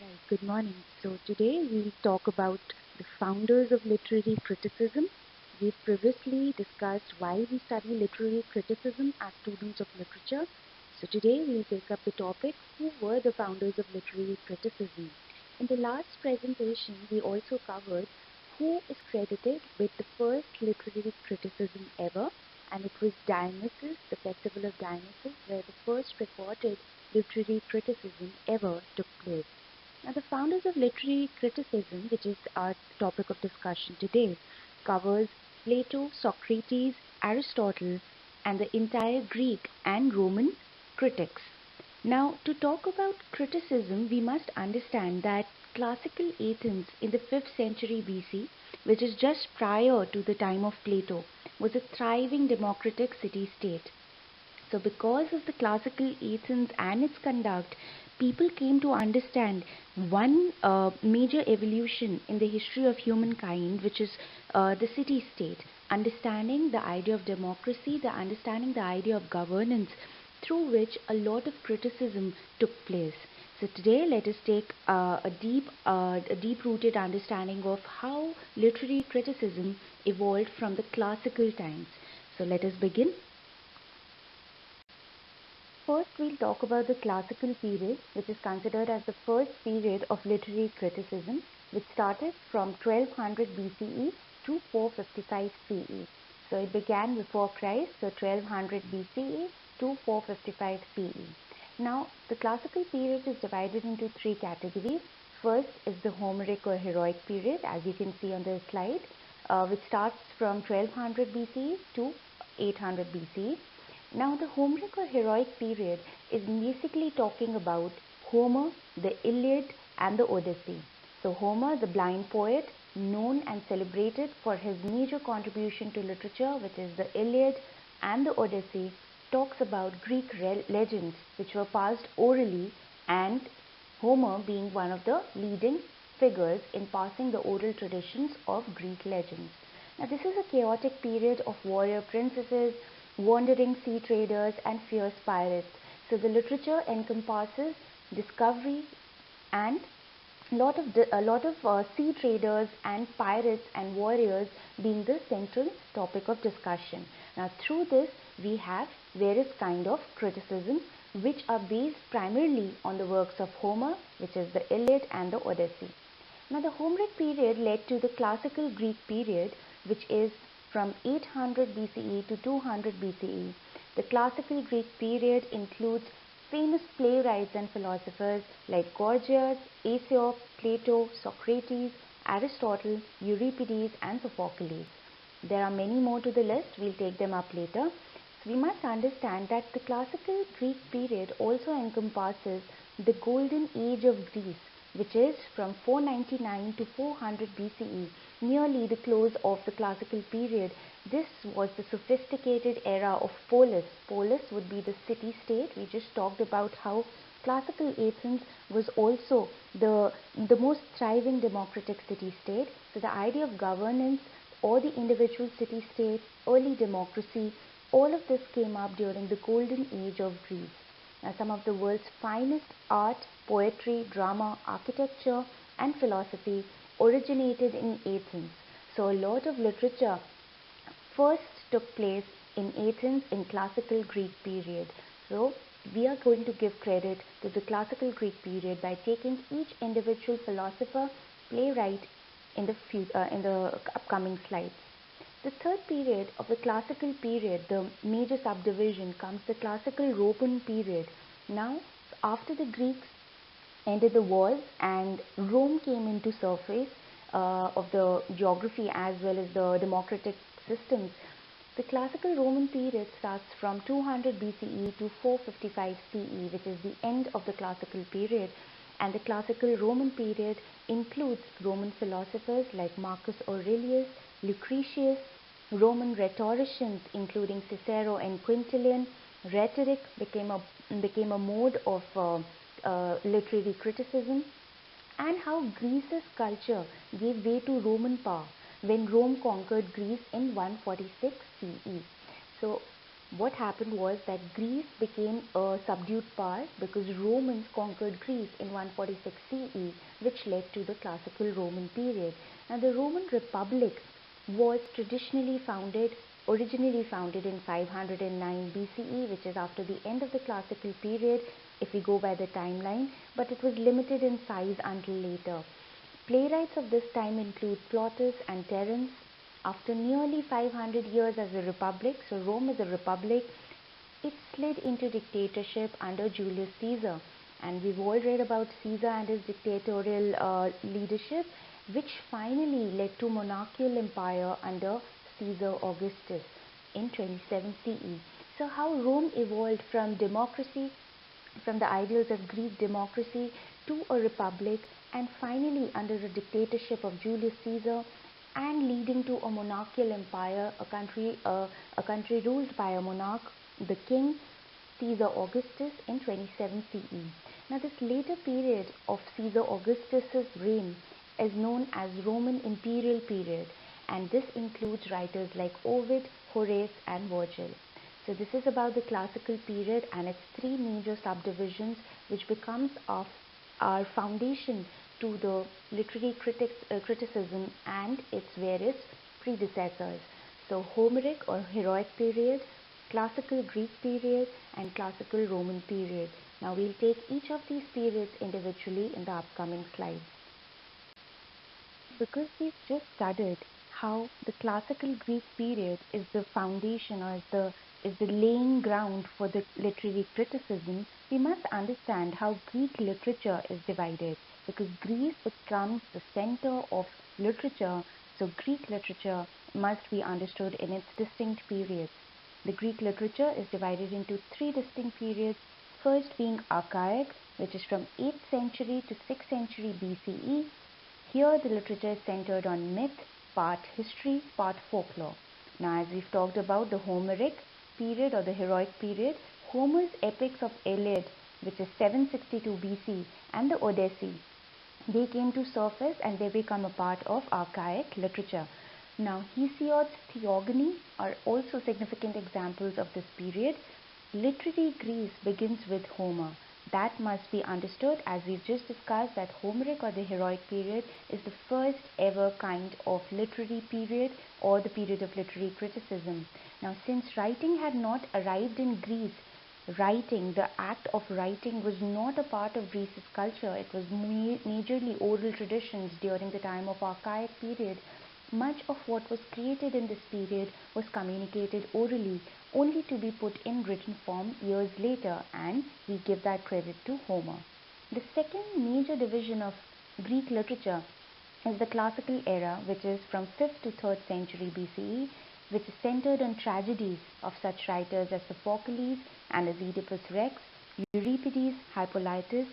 Right, good morning. So today we'll talk about the founders of literary criticism. We've previously discussed why we study literary criticism as students of literature. So today we'll take up the topic, who were the founders of literary criticism. In the last presentation, we also covered who is credited with the first literary criticism ever, and it was Dionysus, the festival of Dionysus, where the first recorded literary criticism ever took place. Now, the founders of literary criticism, which is our topic of discussion today, covers Plato, Socrates, Aristotle, and the entire Greek and Roman critics. Now, to talk about criticism, we must understand that classical Athens in the 5th century BC, which is just prior to the time of Plato, was a thriving democratic city state. So, because of the classical Athens and its conduct, people came to understand one major evolution in the history of humankind, which is the city state, understanding the idea of democracy, the understanding the idea of governance, through which a lot of criticism took place. So today, let us take a deep-rooted understanding of how literary criticism evolved from the classical times. So let us begin. First, we'll talk about the classical period, which is considered as the first period of literary criticism, which started from 1200 BCE to 455 CE. So it began before Christ, so 1200 BCE to 455 CE. Now, the classical period is divided into three categories. First is the Homeric or heroic period, as you can see on the slide, which starts from 1200 BCE to 800 BCE. Now, the Homeric or heroic period is basically talking about Homer, the Iliad, and the Odyssey. So, Homer, the blind poet, known and celebrated for his major contribution to literature, which is the Iliad and the Odyssey, talks about Greek legends which were passed orally, and Homer being one of the leading figures in passing the oral traditions of Greek legends. Now, this is a chaotic period of warrior princesses, wandering sea traders, and fierce pirates. So the literature encompasses discovery and a lot of sea traders and pirates and warriors being the central topic of discussion. Now, through this, we have various kind of criticisms which are based primarily on the works of Homer, which is the Iliad and the Odyssey. Now, the Homeric period led to the classical Greek period, which is from 800 BCE to 200 BCE. The classical Greek period includes famous playwrights and philosophers like Gorgias, Aesop, Plato, Socrates, Aristotle, Euripides, and Sophocles. There are many more to the list. We'll take them up later. So we must understand that the classical Greek period also encompasses the golden age of Greece, which is from 499 to 400 BCE, nearly the close of the classical period. This was the sophisticated era of polis. Polis would be the city-state. We just talked about how classical Athens was also the most thriving democratic city-state. So the idea of governance or the individual city-state, early democracy, all of this came up during the golden age of Greece. Now, some of the world's finest art, poetry, drama, architecture, and philosophy originated in Athens. So a lot of literature first took place in Athens in classical Greek period. So we are going to give credit to the classical Greek period by taking each individual philosopher, playwright in the upcoming slides. The third period of the classical period, the major subdivision, comes the classical Roman period. Now, after the Greeks ended the wars and Rome came into surface of the geography as well as the democratic systems, the classical Roman period starts from 200 BCE to 455 CE, which is the end of the classical period. And the classical Roman period includes Roman philosophers like Marcus Aurelius, Lucretius, Roman rhetoricians including Cicero and Quintilian. Rhetoric became a mode of literary criticism, and how Greece's culture gave way to Roman power when Rome conquered Greece in 146 CE. So What happened was that Greece became a subdued power because Romans conquered Greece in 146 CE, which led to the classical Roman period. Now, the Roman Republic was originally founded in 509 BCE, which is after the end of the classical period, if we go by the timeline, but it was limited in size until later. Playwrights of this time include Plautus and Terence. After nearly 500 years as a republic, so Rome is a republic, it slid into dictatorship under Julius Caesar. And we've all read about Caesar and his dictatorial leadership, which finally led to monarchical empire under Caesar Augustus in 27 CE. So how Rome evolved from democracy, from the ideals of Greek democracy to a republic, and finally under the dictatorship of Julius Caesar, and leading to a monarchical empire, a country ruled by a monarch, the king Caesar Augustus in 27 CE. Now this later period of Caesar Augustus's reign is known as Roman imperial period, and this includes writers like Ovid, Horace and Virgil. So this is about the classical period and its three major subdivisions, which becomes our foundation to the literary criticism and its various predecessors. So Homeric or heroic period, classical Greek period and classical Roman period. Now we'll take each of these periods individually in the upcoming slides. Because we've just studied how the classical Greek period is the foundation or is the laying ground for the literary criticism, we must understand how Greek literature is divided, because Greece becomes the center of literature, so Greek literature must be understood in its distinct periods. The Greek literature is divided into three distinct periods, first being archaic, which is from 8th century to 6th century BCE. Here the literature is centered on myth, part history, part folklore. Now, as we've talked about the Homeric period or the heroic period, Homer's epics of Iliad, which is 762 BC, and the Odyssey, they came to surface and they become a part of archaic literature. Now, Hesiod's Theogony are also significant examples of this period. Literary Greece begins with Homer. That must be understood, as we've just discussed, that Homeric or the heroic period is the first ever kind of literary period or the period of literary criticism. Now, since writing had not arrived in Greece, the act of writing was not a part of Greece's culture. It was majorly oral traditions during the time of archaic period. Much of what was created in this period was communicated orally, only to be put in written form years later, and we give that credit to Homer. The second major division of Greek literature is the classical era, which is from 5th to 3rd century BCE, which is centered on tragedies of such writers as Sophocles and as Oedipus Rex, Euripides, Hippolytus,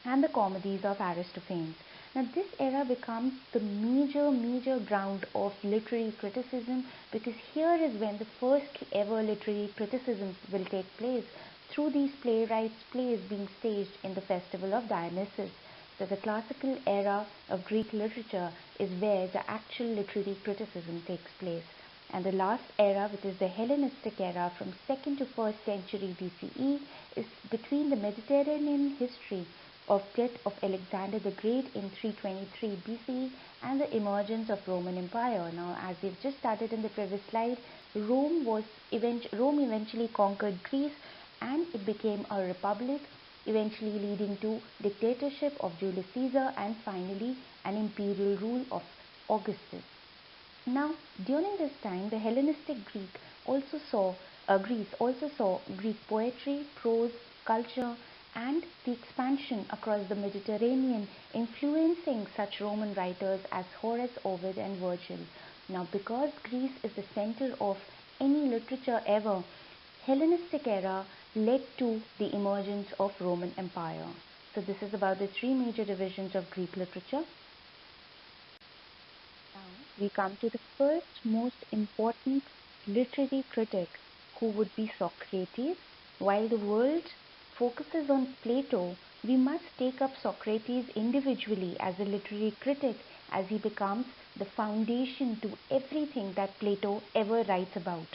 and the comedies of Aristophanes. Now this era becomes the major ground of literary criticism, because here is when the first ever literary criticisms will take place through these plays being staged in the festival of Dionysus. So the classical era of Greek literature is where the actual literary criticism takes place. And the last era, which is the Hellenistic era from 2nd to 1st century BCE, is between the Mediterranean history of death of Alexander the Great in 323 BCE and the emergence of Roman Empire. Now, as we've just studied in the previous slide, Rome eventually conquered Greece and it became a republic, eventually leading to dictatorship of Julius Caesar and finally an imperial rule of Augustus. Now, during this time, the Hellenistic Greece also saw Greek poetry, prose, culture, and the expansion across the Mediterranean, influencing such Roman writers as Horace, Ovid, and Virgil. Now, because Greece is the center of any literature ever, Hellenistic era led to the emergence of Roman Empire. So this is about the three major divisions of Greek literature. Now we come to the first most important literary critic, who would be Socrates. While the world focuses on Plato, we must take up Socrates individually as a literary critic, as he becomes the foundation to everything that Plato ever writes about.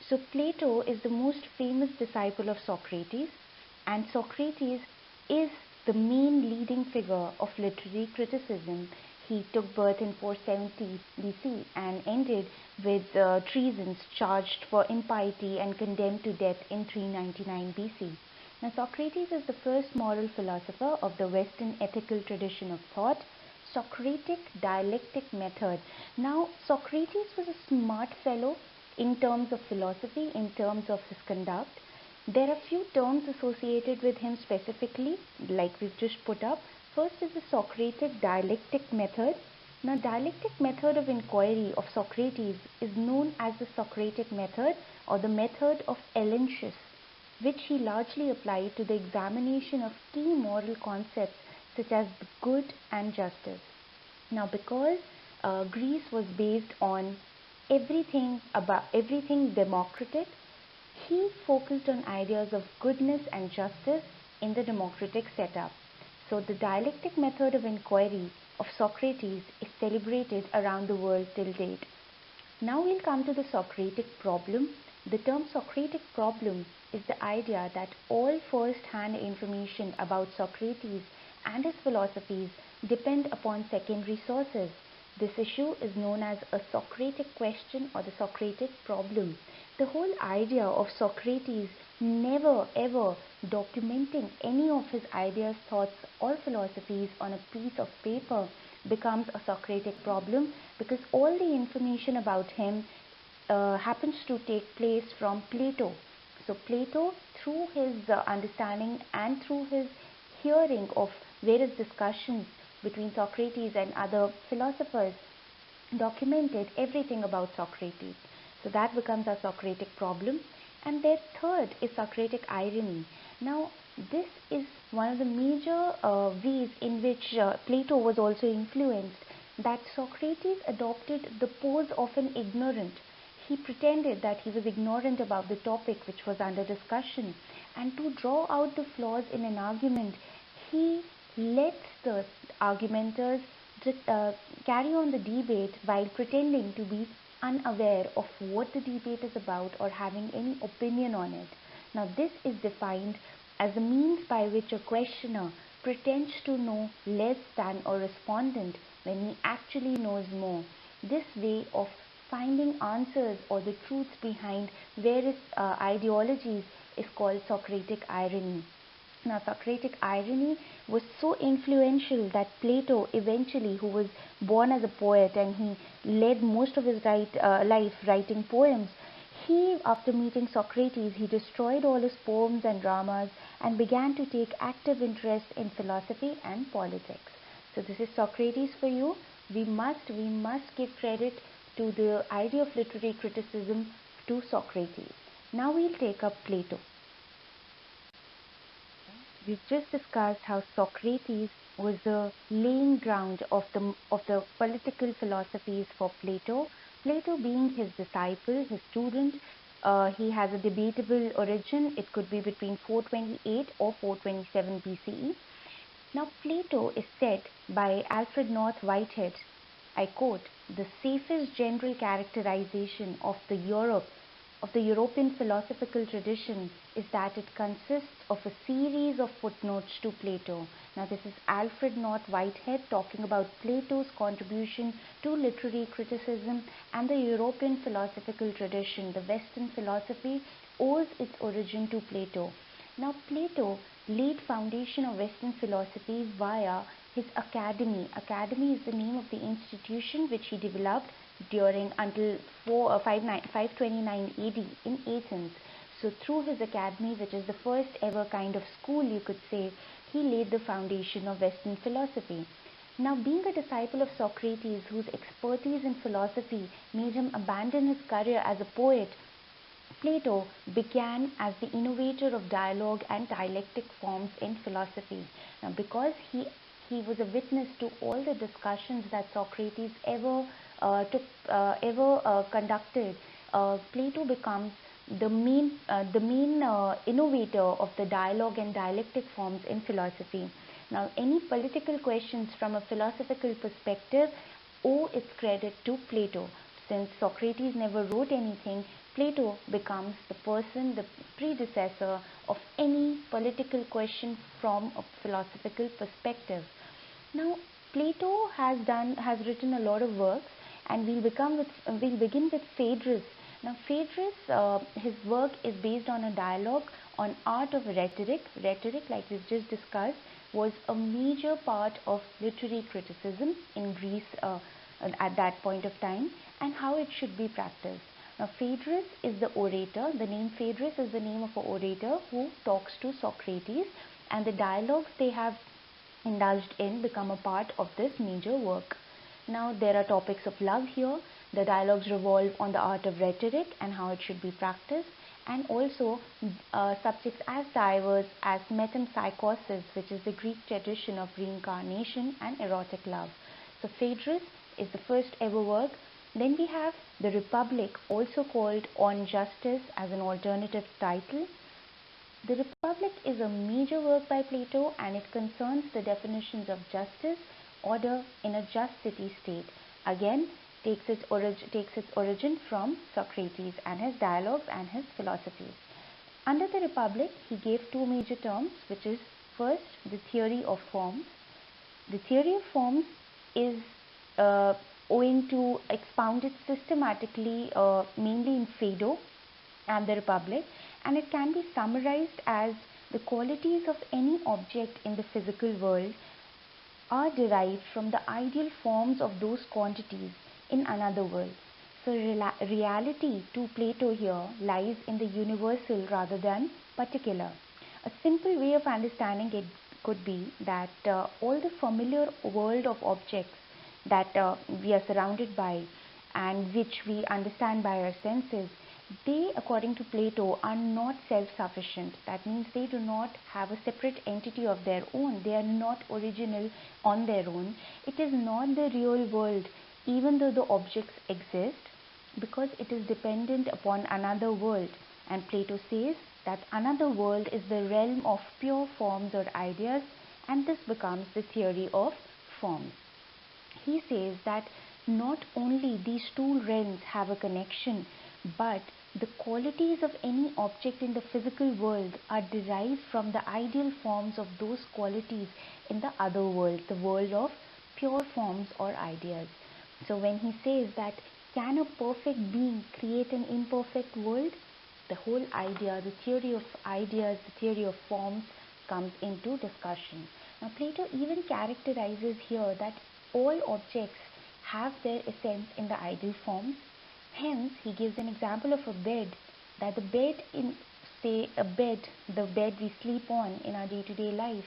So Plato is the most famous disciple of Socrates, and Socrates is the main leading figure of literary criticism. He took birth in 470 BC and ended with treasons, charged for impiety and condemned to death in 399 BC. Now, Socrates is the first moral philosopher of the Western ethical tradition of thought, Socratic dialectic method. Now, Socrates was a smart fellow in terms of philosophy, in terms of his conduct. There are few terms associated with him specifically, like we've just put up. First is the Socratic dialectic method. Now, dialectic method of inquiry of Socrates is known as the Socratic method or the method of Elenchus, which he largely applied to the examination of key moral concepts such as good and justice. Now, because Greece was based on everything democratic, he focused on ideas of goodness and justice in the democratic setup. So, the dialectic method of inquiry of Socrates is celebrated around the world till date. Now we'll come to the Socratic problem. The term Socratic problem is the idea that all first-hand information about Socrates and his philosophies depend upon secondary sources. This issue is known as a Socratic question or the Socratic problem. The whole idea of Socrates never ever documenting any of his ideas, thoughts or philosophies on a piece of paper becomes a Socratic problem, because all the information about him happens to take place from Plato. So Plato, through his understanding and through his hearing of various discussions between Socrates and other philosophers, documented everything about Socrates. So that becomes a Socratic problem. And their third is Socratic irony. Now, this is one of the major ways in which Plato was also influenced, that Socrates adopted the pose of an ignorant. He pretended that he was ignorant about the topic which was under discussion, and to draw out the flaws in an argument, he lets the argumenters carry on the debate while pretending to be unaware of what the debate is about or having any opinion on it. Now, this is defined as a means by which a questioner pretends to know less than a respondent when he actually knows more. This way of finding answers or the truths behind various ideologies is called Socratic irony. Now, Socratic irony was so influential that Plato eventually, who was born as a poet and he led most of his life writing poems, after meeting Socrates, he destroyed all his poems and dramas and began to take active interest in philosophy and politics. So this is Socrates for you. We must give credit to the idea of literary criticism to Socrates. Now we'll take up Plato. We've just discussed how Socrates was the laying ground of the political philosophies for Plato. Plato being his disciple, his student, he has a debatable origin. It could be between 428 or 427 BCE. Now, Plato is said by Alfred North Whitehead, I quote, "The safest general characterization of the European philosophical tradition is that it consists of a series of footnotes to Plato." Now, this is Alfred North Whitehead talking about Plato's contribution to literary criticism, and the European philosophical tradition, the Western philosophy, owes its origin to Plato. Now, Plato laid foundation of Western philosophy via his academy. Academy is the name of the institution which he developed during until 529 AD in Athens. So through his academy, which is the first ever kind of school, you could say, he laid the foundation of Western philosophy. Now, being a disciple of Socrates, whose expertise in philosophy made him abandon his career as a poet, Plato began as the innovator of dialogue and dialectic forms in philosophy. Now, because he was a witness to all the discussions that Socrates ever conducted, Plato becomes the main innovator of the dialogue and dialectic forms in philosophy. Now, any political questions from a philosophical perspective owe its credit to Plato. Since Socrates never wrote anything, Plato becomes the person, the predecessor of any political question from a philosophical perspective. Now, Plato has written a lot of works, and we'll begin with Phaedrus. Now, Phaedrus, his work is based on a dialogue on art of rhetoric. Rhetoric, like we've just discussed, was a major part of literary criticism in Greece at that point of time, and how it should be practiced. Now, Phaedrus is the orator. The name Phaedrus is the name of an orator who talks to Socrates, and the dialogues they have indulged in become a part of this major work. Now, there are topics of love here. The dialogues revolve on the art of rhetoric and how it should be practiced, and also subjects as diverse as metempsychosis, which is the Greek tradition of reincarnation, and erotic love. So, Phaedrus is the first ever work. Then we have the Republic, also called On Justice as an alternative title. The Republic is a major work by Plato, and it concerns the definitions of justice, order in a just city-state. Again, takes its origin from Socrates and his dialogues and his philosophies. Under the Republic, he gave two major terms, which is first the theory of forms. The theory of forms is owing to expounded systematically mainly in Phaedo and the Republic, and it can be summarized as the qualities of any object in the physical world are derived from the ideal forms of those quantities in another world. So reality to Plato here lies in the universal rather than particular. A simple way of understanding it could be that all the familiar world of objects that we are surrounded by and which we understand by our senses, they, according to Plato, are not self-sufficient. That means they do not have a separate entity of their own. They are not original on their own. It is not the real world, even though the objects exist, because it is dependent upon another world. And Plato says that another world is the realm of pure forms or ideas, and this becomes the theory of forms. He says that not only these two realms have a connection, but the qualities of any object in the physical world are derived from the ideal forms of those qualities in the other world, the world of pure forms or ideas. So when he says that can a perfect being create an imperfect world, the whole idea, the theory of ideas, the theory of forms comes into discussion. Now, Plato even characterizes here that all objects have their essence in the ideal forms. Hence, he gives an example of a bed, that the bed in, say, the bed we sleep on in our day-to-day life,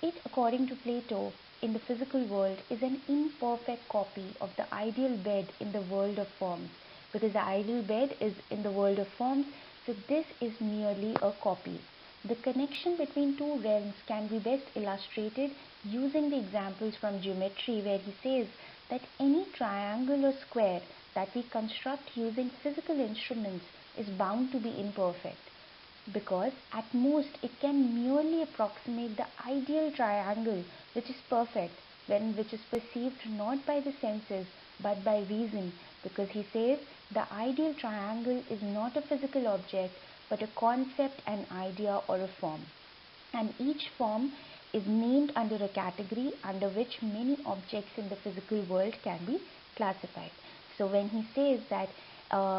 it, according to Plato, in the physical world is an imperfect copy of the ideal bed in the world of forms, because the ideal bed is in the world of forms, so this is merely a copy. The connection between two realms can be best illustrated using the examples from geometry, where he says that any triangle or square that we construct using physical instruments is bound to be imperfect, because at most it can merely approximate the ideal triangle, which is perfect, which is perceived not by the senses but by reason, because he says the ideal triangle is not a physical object but a concept, an idea, or a form, and each form is named under a category under which many objects in the physical world can be classified. So when he says that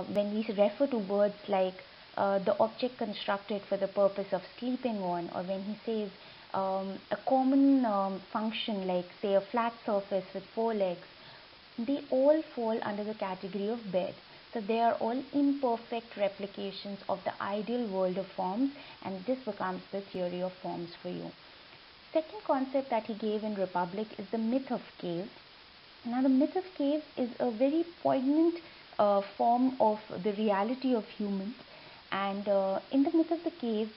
when we refer to words like the object constructed for the purpose of sleeping on, or when he says a common function like, say, a flat surface with four legs, they all fall under the category of bed. So they are all imperfect replications of the ideal world of forms, and this becomes the theory of forms for you. Second concept that he gave in Republic is the myth of caves. Now, the myth of caves is a very poignant form of the reality of humans, and in the myth of the cave,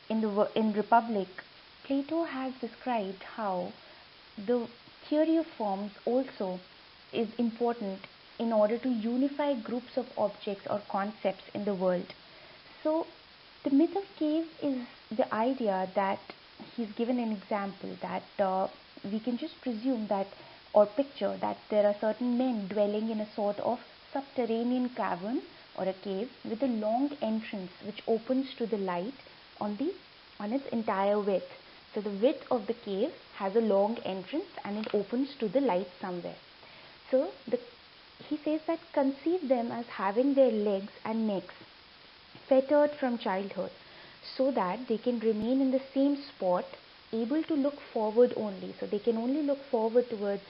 in Republic, Plato has described how the theory of forms also is important in order to unify groups of objects or concepts in the world. So, the myth of cave is the idea that he's given an example that we can just presume that or picture that there are certain men dwelling in a sort of subterranean cavern or a cave with a long entrance which opens to the light on its entire width. So the width of the cave has a long entrance and it opens to the light somewhere. So he says that conceive them as having their legs and necks fettered from childhood, so that they can remain in the same spot, able to look forward only. So they can only look forward towards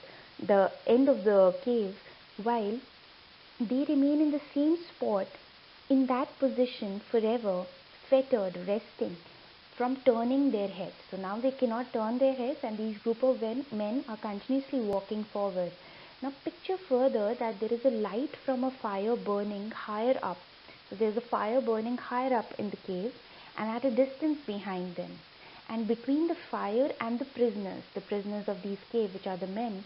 the end of the cave, while they remain in the same spot, in that position forever, fettered, resting from turning their heads. So now they cannot turn their heads, and these group of men are continuously walking forward. Now picture further that there is a light from a fire burning higher up. So there is a fire burning higher up in the cave and at a distance behind them. And between the fire and the prisoners of these caves, which are the men,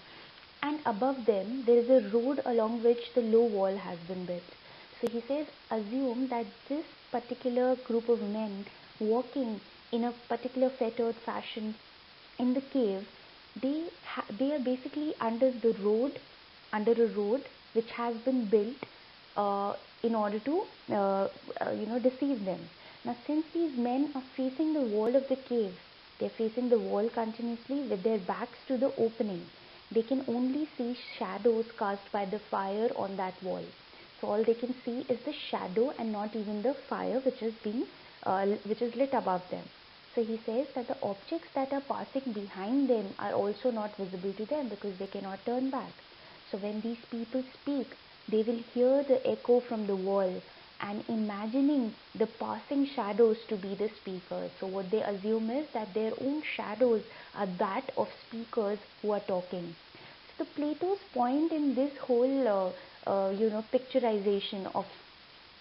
and above them there is a road along which the low wall has been built. So he says, assume that this particular group of men walking in a particular fettered fashion in the cave, they are basically under a road which has been built in order to deceive them. Now since these men are facing the wall of the cave, they are facing the wall continuously with their backs to the opening. They can only see shadows cast by the fire on that wall. So all they can see is the shadow and not even the fire which is lit above them. So he says that the objects that are passing behind them are also not visible to them because they cannot turn back. So when these people speak, they will hear the echo from the wall and imagining the passing shadows to be the speakers. So what they assume is that their own shadows are that of speakers who are talking. So Plato's point in this whole picturization of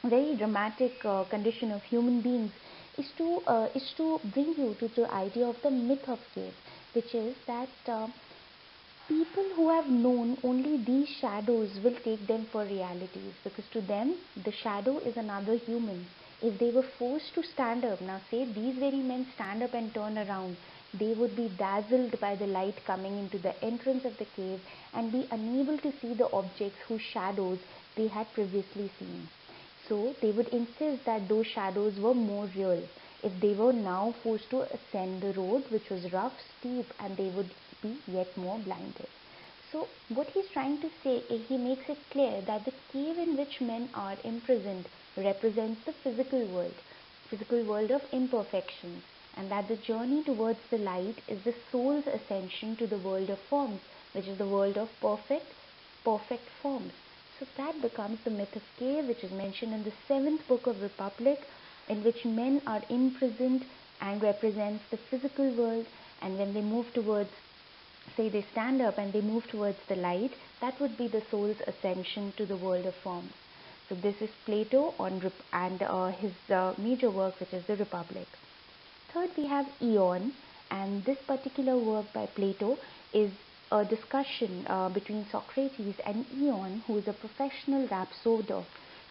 very dramatic condition of human beings is to bring you to the idea of the myth of cave, which is that people who have known only these shadows will take them for realities, because to them the shadow is another human. If they were forced to stand up, now say these very men stand up and turn around, they would be dazzled by the light coming into the entrance of the cave and be unable to see the objects whose shadows they had previously seen. So they would insist that those shadows were more real. If they were now forced to ascend the road, which was rough, steep, and they would be yet more blinded. So what he's trying to say is, he makes it clear that the cave in which men are imprisoned represents the physical world of imperfections, and that the journey towards the light is the soul's ascension to the world of forms, which is the world of perfect forms. So that becomes the myth of cave, which is mentioned in the 7th book of Republic, in which men are imprisoned and represents the physical world, and when they move towards, say they stand up and they move towards the light, that would be the soul's ascension to the world of forms. So this is Plato and his major work, which is the Republic. Third, we have Ion, and this particular work by Plato is a discussion between Socrates and Ion, who is a professional rhapsoder.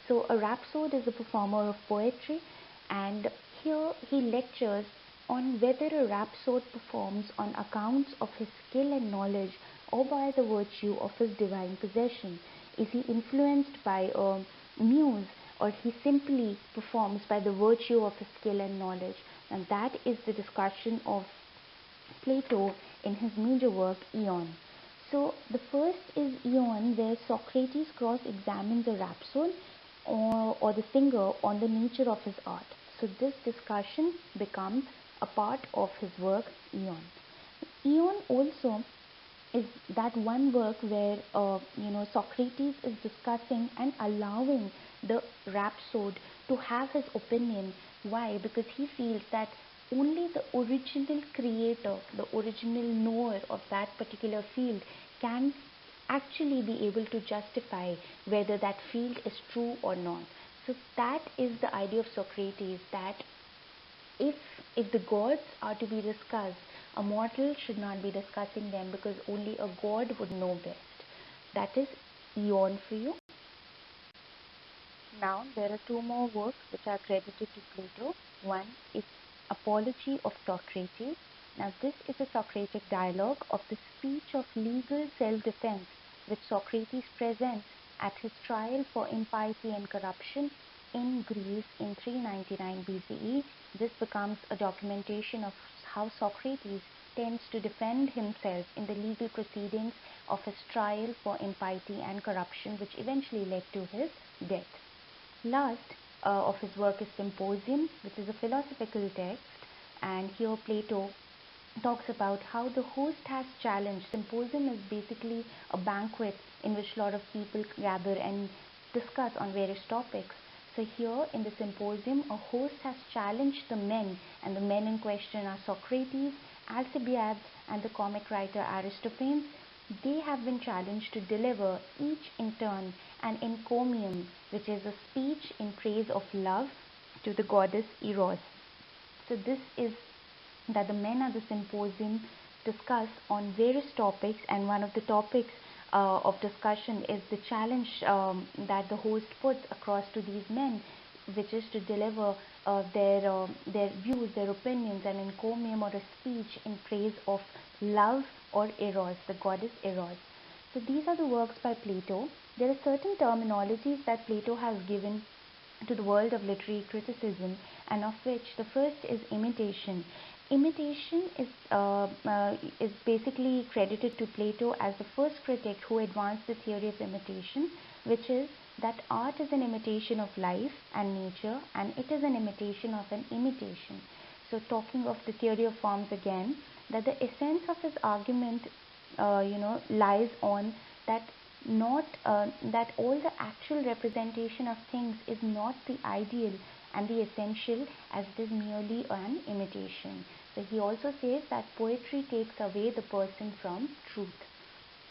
So a rhapsode is a performer of poetry, and here he lectures on whether a rhapsode performs on account of his skill and knowledge or by the virtue of his divine possession. Is he influenced by a muse, or he simply performs by the virtue of his skill and knowledge? And that is the discussion of Plato in his major work Ion. So the first is Ion, where Socrates cross-examines a rhapsode or the singer on the nature of his art. So this discussion becomes a part of his work Ion. Ion also is that one work where Socrates is discussing and allowing the rhapsode to have his opinion. Why? Because he feels that only the original creator, the original knower of that particular field can actually be able to justify whether that field is true or not. So that is the idea of Socrates, that if the gods are to be discussed, a mortal should not be discussing them, because only a god would know best. That is Ion for you. Now there are two more works which are credited to Plato. One is Apology of Socrates. Now this is a Socratic dialogue of the speech of legal self-defense which Socrates presents at his trial for impiety and corruption in Greece in 399 BCE. This becomes a documentation of how Socrates tends to defend himself in the legal proceedings of his trial for impiety and corruption, which eventually led to his death. Last of his work is Symposium, which is a philosophical text, and here Plato talks about how the host has challenged. Symposium is basically a banquet in which a lot of people gather and discuss on various topics. So here in the symposium, a host has challenged the men, and the men in question are Socrates, Alcibiades, and the comic writer Aristophanes. They have been challenged to deliver, each in turn, an encomium, which is a speech in praise of love to the goddess Eros. So this is that the men at the symposium discuss on various topics, and one of the topics of discussion is the challenge that the host puts across to these men, which is to deliver their views, their opinions, an encomium or a speech in praise of love or Eros, the goddess Eros. So these are the works by Plato. There are certain terminologies that Plato has given to the world of literary criticism, and of which the first is imitation. Imitation is basically credited to Plato as the first critic who advanced the theory of imitation, which is that art is an imitation of life and nature, and it is an imitation of an imitation. So talking of the theory of forms again, that the essence of his argument lies on that that all the actual representation of things is not the ideal and the essential, as it is merely an imitation. So he also says that poetry takes away the person from truth.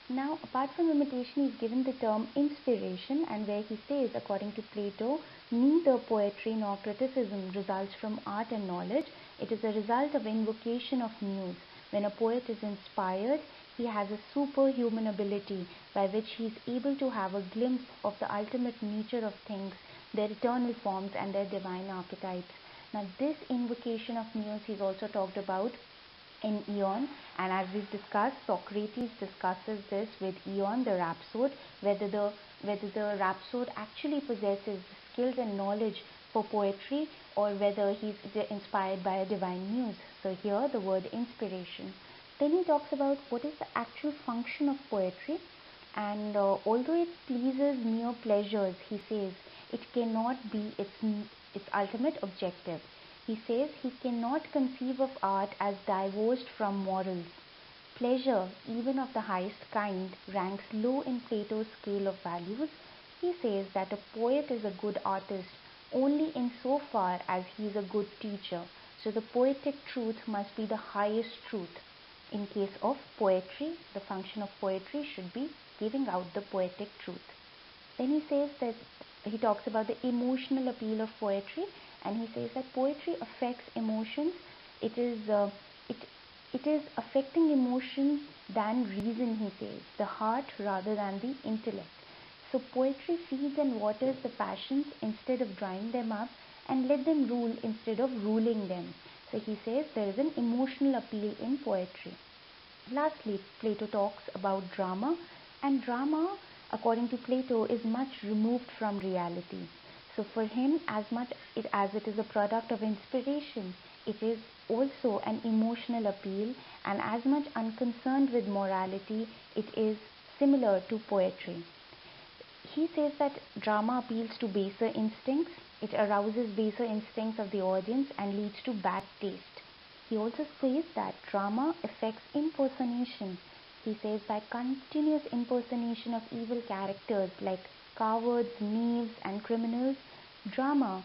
Now, apart from imitation, he's given the term inspiration, and where he says, according to Plato, neither poetry nor criticism results from art and knowledge. It is a result of invocation of muse. When a poet is inspired, he has a superhuman ability by which he is able to have a glimpse of the ultimate nature of things, their eternal forms and their divine archetypes. Now, this invocation of muse is also talked about in Ion, and as we've discussed, Socrates discusses this with Ion the rhapsode, whether the rhapsode actually possesses skills and knowledge for poetry, or whether he's inspired by a divine muse. So here the word inspiration. Then he talks about what is the actual function of poetry, and although it pleases mere pleasures, he says it cannot be its ultimate objective. He says he cannot conceive of art as divorced from morals. Pleasure, even of the highest kind, ranks low in Plato's scale of values. He says that a poet is a good artist only in so far as he is a good teacher. So the poetic truth must be the highest truth. In case of poetry, the function of poetry should be giving out the poetic truth. Then he says that he talks about the emotional appeal of poetry, and he says that poetry affects emotions. It is affecting emotion than reason, he says, the heart rather than the intellect. So poetry feeds and waters the passions instead of drying them up, and let them rule instead of ruling them. So he says there is an emotional appeal in poetry. Lastly, Plato talks about drama, and drama, according to Plato, is much removed from reality. So for him, as much as it is a product of inspiration, it is also an emotional appeal, and as much unconcerned with morality, it is similar to poetry. He says that drama appeals to baser instincts, it arouses baser instincts of the audience and leads to bad taste. He also says that drama affects impersonation. He says that continuous impersonation of evil characters like cowards, knaves, and criminals, drama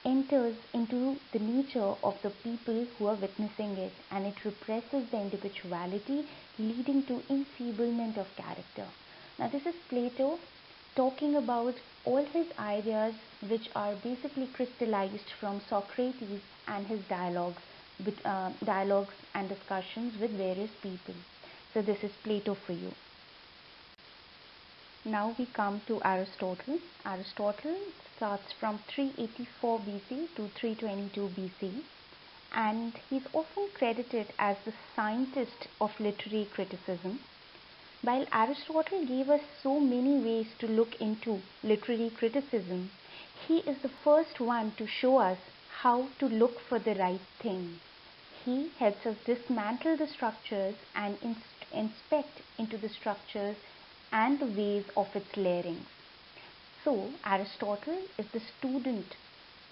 enters into the nature of the people who are witnessing it, and it represses their individuality, leading to enfeeblement of character. Now, this is Plato talking about all his ideas, which are basically crystallized from Socrates and his dialogues and discussions with various people. So this is Plato for you. Now we come to Aristotle. Aristotle starts from 384 BC to 322 BC, and he's often credited as the scientist of literary criticism. While Aristotle gave us so many ways to look into literary criticism, he is the first one to show us how to look for the right thing. He helps us dismantle the structures and inspect into the structures and the ways of its layerings. So, Aristotle is the student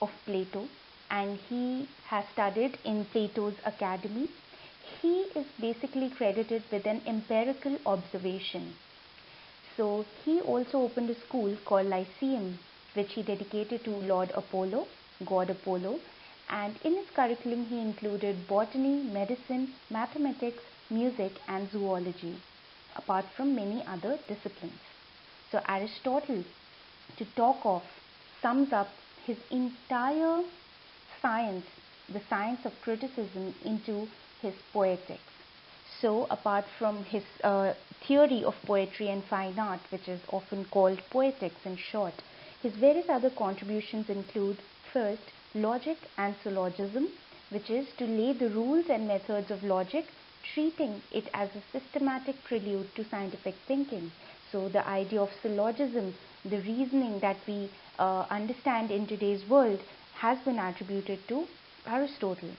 of Plato and he has studied in Plato's academy. He is basically credited with an empirical observation. So, he also opened a school called Lyceum, which he dedicated to Lord Apollo, God Apollo, and in his curriculum he included botany, medicine, mathematics, music, and zoology, apart from many other disciplines. So, Aristotle, to talk of, sums up his entire science, the science of criticism, into his poetics. So, apart from his theory of poetry and fine art, which is often called poetics in short, his various other contributions include, first, logic and syllogism, which is to lay the rules and methods of logic, treating it as a systematic prelude to scientific thinking. So, the idea of syllogism, the reasoning that we understand in today's world, has been attributed to Aristotle.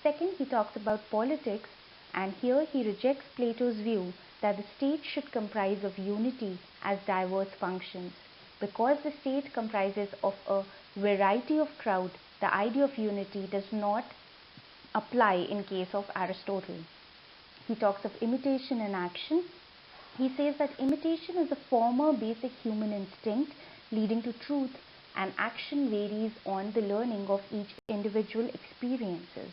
Second, he talks about politics, and here he rejects Plato's view that the state should comprise of unity as diverse functions. Because the state comprises of a variety of crowd, the idea of unity does not apply in case of Aristotle. He talks of imitation and action. He says that imitation is a former basic human instinct leading to truth, and action varies on the learning of each individual experiences.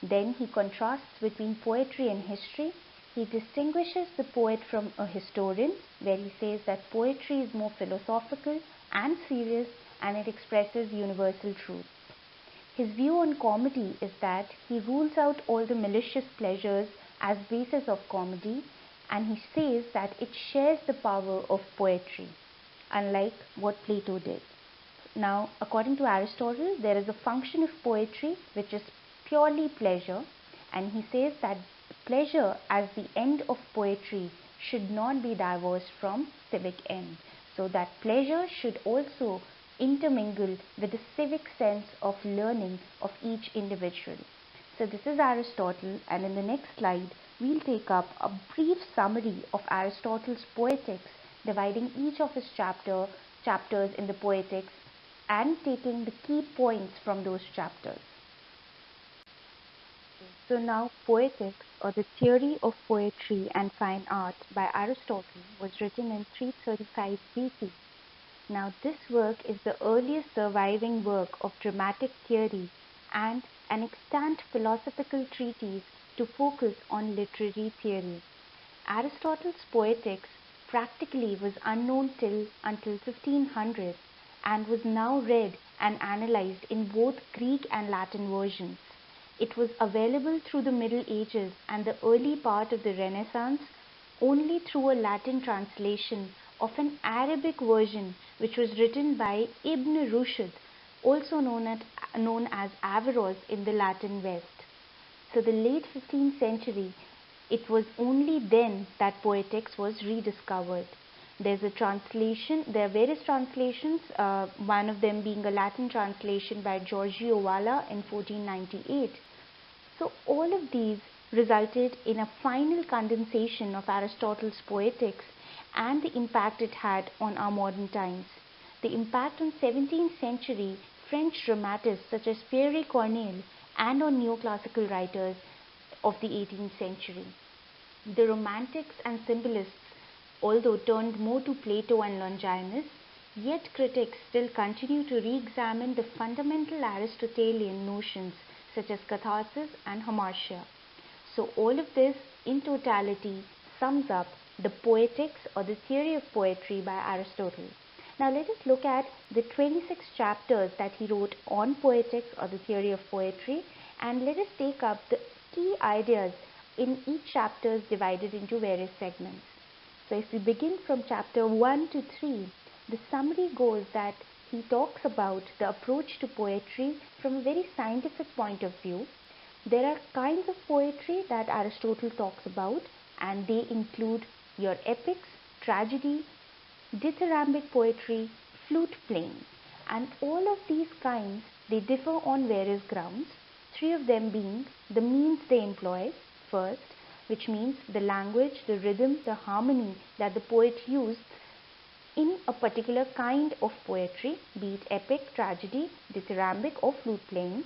Then he contrasts between poetry and history. He distinguishes the poet from a historian, where he says that poetry is more philosophical and serious and it expresses universal truths. His view on comedy is that he rules out all the malicious pleasures as basis of comedy, and he says that it shares the power of poetry, unlike what Plato did. Now, according to Aristotle, there is a function of poetry which is purely pleasure, and he says that pleasure as the end of poetry should not be divorced from civic end. So that pleasure should also intermingle with the civic sense of learning of each individual. So this is Aristotle, and in the next slide we'll take up a brief summary of Aristotle's poetics, dividing each of his chapters in the poetics and taking the key points from those chapters. So now poetics, or the theory of poetry and fine art by Aristotle, was written in 335 BC. Now this work is the earliest surviving work of dramatic theory and an extant philosophical treatise to focus on literary theory. Aristotle's poetics practically was unknown until 1500 and was now read and analyzed in both Greek and Latin versions. It was available through the Middle Ages and the early part of the Renaissance only through a Latin translation of an Arabic version which was written by Ibn Rushd, also known as Averroes in the Latin West. So the late 15th century, it was only then that poetics was rediscovered. There are various translations, one of them being a Latin translation by Giorgio Valla in 1498. So all of these resulted in a final condensation of Aristotle's poetics and the impact it had on our modern times. The impact on 17th century French dramatists such as Pierre Corneille and on neoclassical writers of the 18th century. The Romantics and Symbolists, although turned more to Plato and Longinus, yet critics still continue to re-examine the fundamental Aristotelian notions such as catharsis and hamartia. So all of this in totality sums up the poetics, or the theory of poetry, by Aristotle. Now let us look at the 26 chapters that he wrote on poetics, or the theory of poetry, and let us take up the key ideas in each chapter divided into various segments. So if we begin from chapter 1 to 3, the summary goes that he talks about the approach to poetry from a very scientific point of view. There are kinds of poetry that Aristotle talks about, and they include your epics, tragedy, dithyrambic poetry, flute playing. And all of these kinds, they differ on various grounds, three of them being the means they employ, first, which means the language, the rhythm, the harmony that the poet used in a particular kind of poetry, be it epic, tragedy, dithyrambic or flute playing.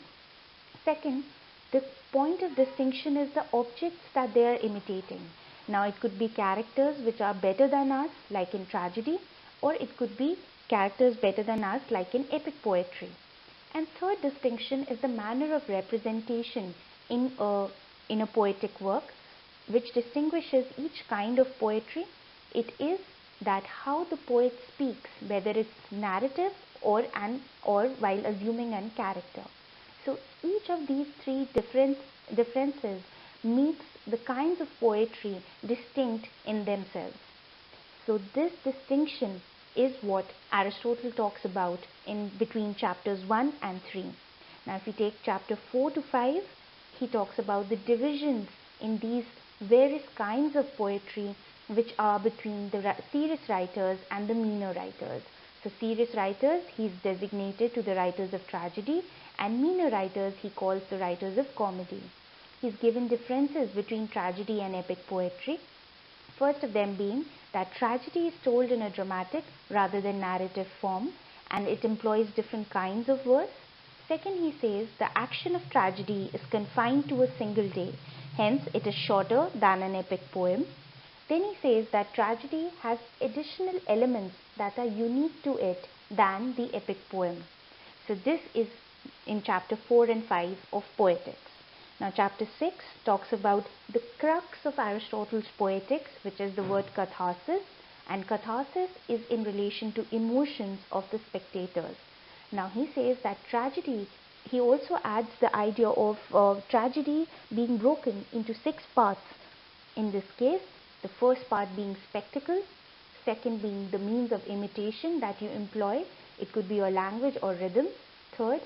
Second, the point of distinction is the objects that they are imitating. Now it could be characters which are better than us, like in tragedy, or it could be characters better than us, like in epic poetry. And third distinction is the manner of representation in a poetic work, which distinguishes each kind of poetry. It is that how the poet speaks, whether it's narrative or while assuming a character. So each of these three differences makes the kinds of poetry distinct in themselves. So this distinction is what Aristotle talks about in between chapters 1 and 3. Now if we take chapter 4 to 5, he talks about the divisions in these various kinds of poetry which are between the serious writers and the meaner writers. So serious writers he is designated to the writers of tragedy, and meaner writers he calls the writers of comedy. He is given differences between tragedy and epic poetry. First of them being that tragedy is told in a dramatic rather than narrative form, and it employs different kinds of verse. Second, he says the action of tragedy is confined to a single day, hence it is shorter than an epic poem. Then he says that tragedy has additional elements that are unique to it than the epic poem. So this is in chapter 4 and 5 of Poetics. Now chapter 6 talks about the crux of Aristotle's Poetics, which is the word catharsis, and catharsis is in relation to emotions of the spectators. Now he says that tragedy, he also adds the idea of tragedy being broken into 6 parts. In this case, the first part being spectacle, second being the means of imitation that you employ, it could be your language or rhythm. Third,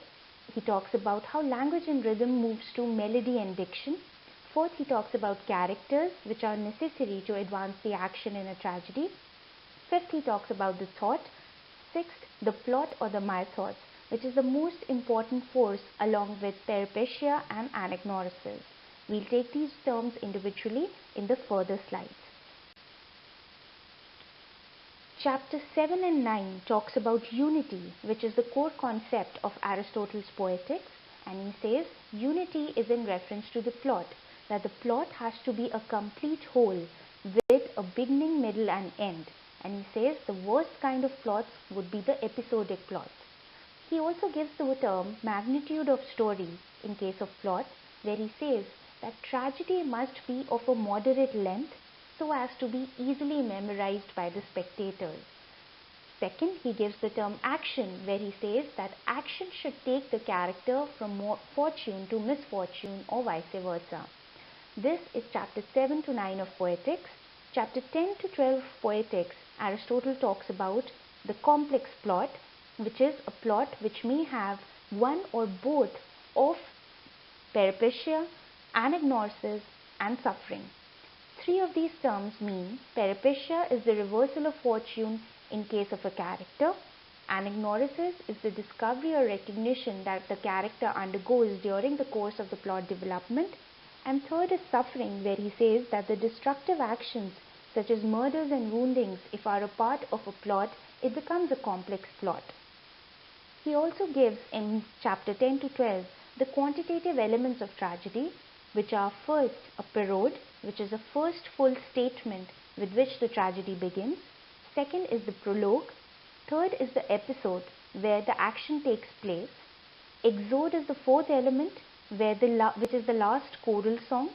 he talks about how language and rhythm moves to melody and diction. Fourth, he talks about characters which are necessary to advance the action in a tragedy. Fifth, he talks about the thought. Sixth, the plot or the mythos, which is the most important force along with peripetia and anagnorisis. We'll take these terms individually in the further slides. Chapter 7 and 9 talks about unity, which is the core concept of Aristotle's Poetics, and he says unity is in reference to the plot, that the plot has to be a complete whole with a beginning, middle and end. And he says the worst kind of plots would be the episodic plots. He also gives the term magnitude of story in case of plot, where he says that tragedy must be of a moderate length so as to be easily memorized by the spectators. Second, he gives the term action, where he says that action should take the character from fortune to misfortune or vice versa. This is chapter 7 to 9 of Poetics. Chapter 10 to 12 of Poetics, Aristotle talks about the complex plot, which is a plot which may have one or both of peripetia, anagnorisis and suffering. Three of these terms mean peripetia is the reversal of fortune in case of a character, anagnorisis is the discovery or recognition that the character undergoes during the course of the plot development, and third is suffering, where he says that the destructive actions such as murders and woundings, if are a part of a plot, it becomes a complex plot. He also gives in chapter 10 to 12 the quantitative elements of tragedy, which are first a parode, which is a first full statement with which the tragedy begins. Second is the prologue. Third is the episode, where the action takes place. Exode is the fourth element, which is the last choral song.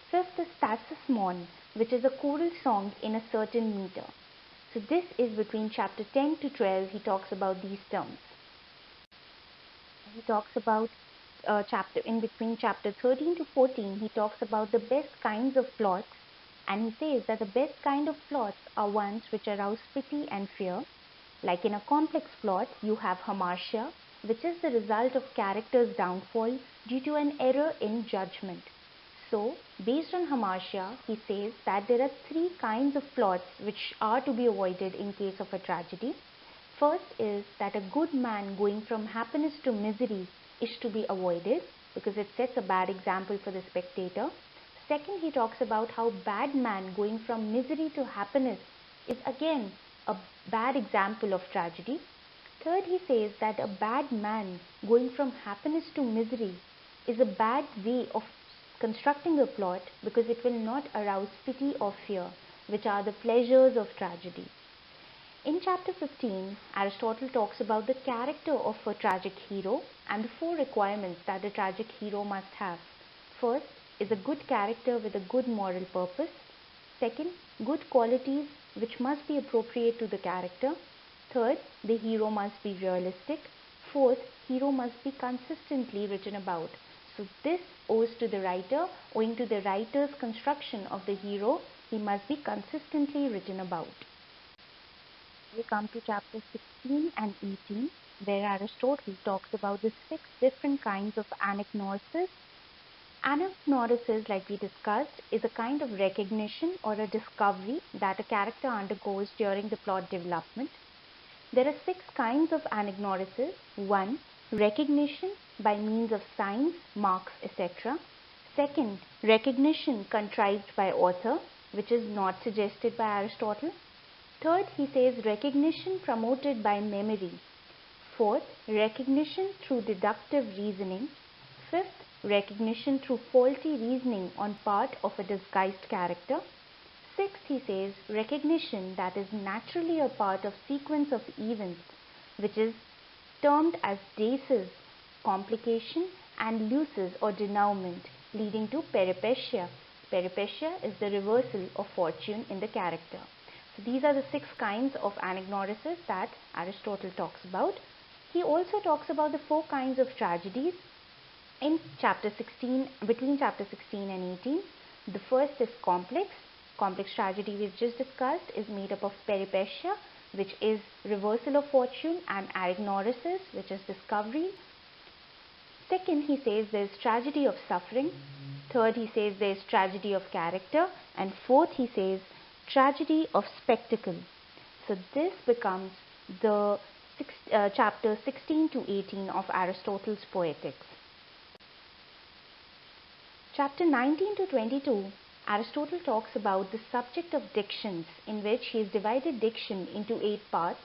Fifth is Stacismon, which is a choral song in a certain meter. So this is between chapter 10 to 12, he talks about these terms. He talks about in between chapter 13 to 14, he talks about the best kinds of plots, and he says that the best kind of plots are ones which arouse pity and fear. Like in a complex plot, you have hamartia, which is the result of character's downfall due to an error in judgment. So, based on Hamartia, he says that there are three kinds of plots which are to be avoided in case of a tragedy. First is that a good man going from happiness to misery is to be avoided because it sets a bad example for the spectator. Second, he talks about how bad man going from misery to happiness is again a bad example of tragedy. Third, he says that a bad man going from happiness to misery is a bad way of constructing a plot because it will not arouse pity or fear, which are the pleasures of tragedy. In chapter 15, Aristotle talks about the character of a tragic hero and the four requirements that a tragic hero must have. First is a good character with a good moral purpose. Second, good qualities which must be appropriate to the character. Third, the hero must be realistic. Fourth, hero must be consistently written about. So this owes to the writer. Owing to the writer's construction of the hero, he must be consistently written about. We come to chapter 16 and 18, where Aristotle talks about the 6 different kinds of anagnorisis. Anagnorisis, like we discussed, is a kind of recognition or a discovery that a character undergoes during the plot development. There are 6 kinds of anagnorisis. 1. Recognition by means of signs, marks, etc. Second, recognition contrived by author, which is not suggested by Aristotle. Third, he says recognition promoted by memory. Fourth, recognition through deductive reasoning. Fifth, recognition through faulty reasoning on part of a disguised character. Sixth, he says recognition that is naturally a part of sequence of events, which is termed as daces, complication, and lusus or denouement, leading to peripetia. Peripetia is the reversal of fortune in the character. So these are the 6 kinds of anagnorisis that Aristotle talks about. He also talks about the 4 kinds of tragedies in chapter 16, between chapter 16 and 18. The first is complex. Complex tragedy we've just discussed is made up of peripetia, which is reversal of fortune, and anagnorisis, which is discovery. Second, he says there is tragedy of suffering. Third, he says there is tragedy of character. And fourth, he says tragedy of spectacle. So this becomes the chapter 16 to 18 of Aristotle's Poetics. Chapter 19 to 22, Aristotle talks about the subject of dictions, in which he has divided diction into 8 parts.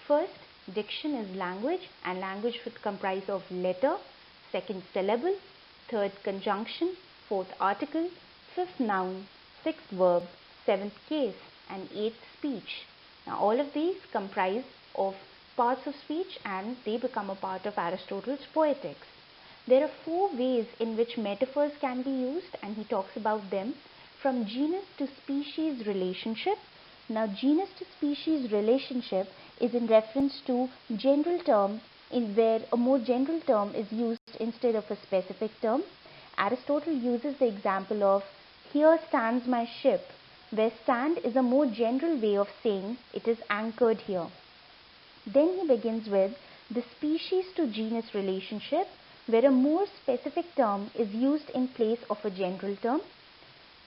First, diction is language, and language would comprise of letter. Second, syllable. Third, conjunction. Fourth, article. Fifth, noun. Sixth, verb. Seventh, case. And eighth, speech. Now all of these comprise of parts of speech, and they become a part of Aristotle's Poetics. There are 4 ways in which metaphors can be used, and he talks about them. From genus to species relationship. Now genus to species relationship is in reference to general term, in where a more general term is used instead of a specific term. Aristotle uses the example of "here stands my ship," where stand is a more general way of saying it is anchored here. Then he begins with the species to genus relationship, where a more specific term is used in place of a general term.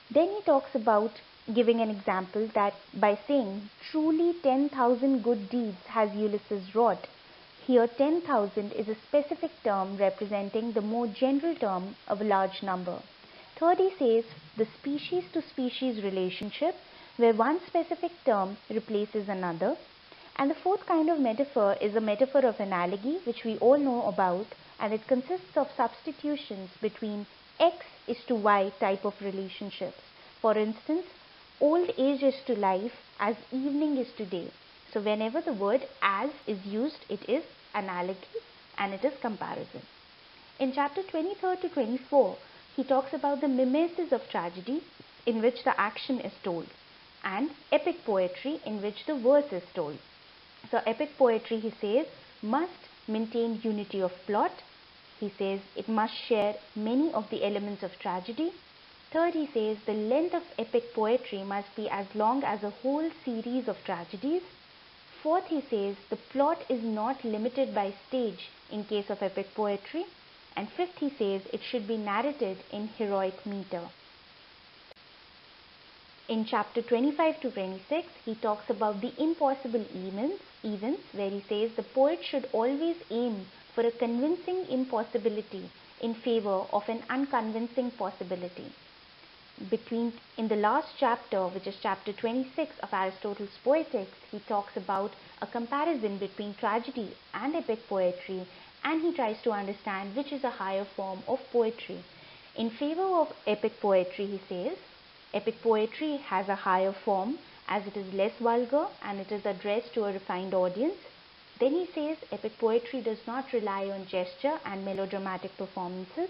Then he talks about giving an example that by saying truly 10,000 good deeds has Ulysses wrought. Here 10,000 is a specific term representing the more general term of a large number. Third, he says the species to species relationship, where one specific term replaces another. And the fourth kind of metaphor is a metaphor of analogy, which we all know about, and it consists of substitutions between X is to Y type of relationships. For instance, old age is to life as evening is to day. So whenever the word as is used, it is analogy and it is comparison. In chapter 23 to 24, he talks about the mimesis of tragedy, in which the action is told, and epic poetry, in which the verse is told. So epic poetry, he says, must maintain unity of plot. He says it must share many of the elements of tragedy. Third, he says the length of epic poetry must be as long as a whole series of tragedies. Fourth, he says the plot is not limited by stage in case of epic poetry. And fifth, he says it should be narrated in heroic meter. In chapter 25 to 26, he talks about the impossible events where he says the poet should always aim for a convincing impossibility in favor of an unconvincing possibility. In the last chapter, which is chapter 26 of Aristotle's Poetics, he talks about a comparison between tragedy and epic poetry, and he tries to understand which is a higher form of poetry. In favor of epic poetry, he says, epic poetry has a higher form as it is less vulgar and it is addressed to a refined audience. Then he says epic poetry does not rely on gesture and melodramatic performances.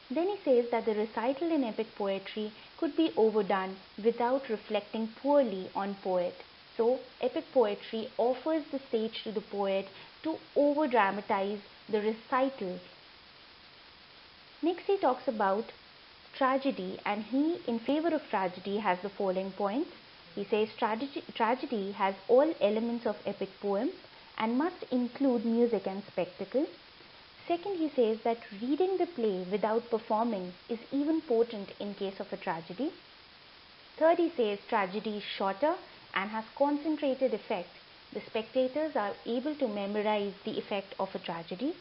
Then he says that the recital in epic poetry could be overdone without reflecting poorly on poet. So, epic poetry offers the stage to the poet to over-dramatize the recital. Next he talks about tragedy, and he, in favor of tragedy, has the following points. He says tragedy has all elements of epic poem and must include music and spectacle. Second, he says that reading the play without performing is even potent in case of a tragedy. Third, he says tragedy is shorter and has concentrated effect. The spectators are able to memorize the effect of a tragedy.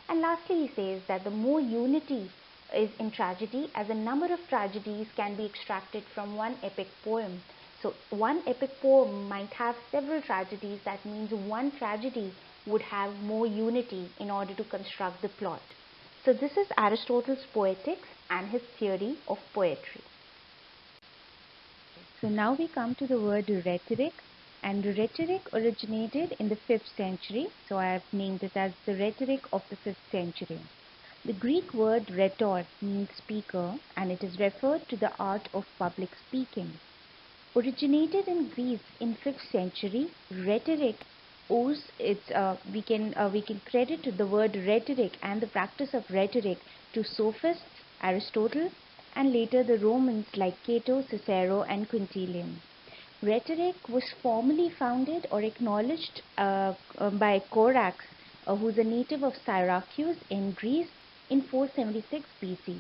And lastly, he says that the more unity is in tragedy, as a number of tragedies can be extracted from one epic poem. So one epic poem might have several tragedies. That means one tragedy would have more unity in order to construct the plot. So this is Aristotle's Poetics and his theory of poetry. So now we come to the word rhetoric, and rhetoric originated in the 5th century. So I have named it as the rhetoric of the 5th century. The Greek word rhetor means speaker, and it is referred to the art of public speaking. Originated in Greece in 5th century, rhetoric owes its we can credit the word rhetoric and the practice of rhetoric to sophists, Aristotle, and later the Romans like Cato, Cicero, and Quintilian. Rhetoric was formally founded or acknowledged by Horace, who is a native of Syracuse in Greece in 476 BC.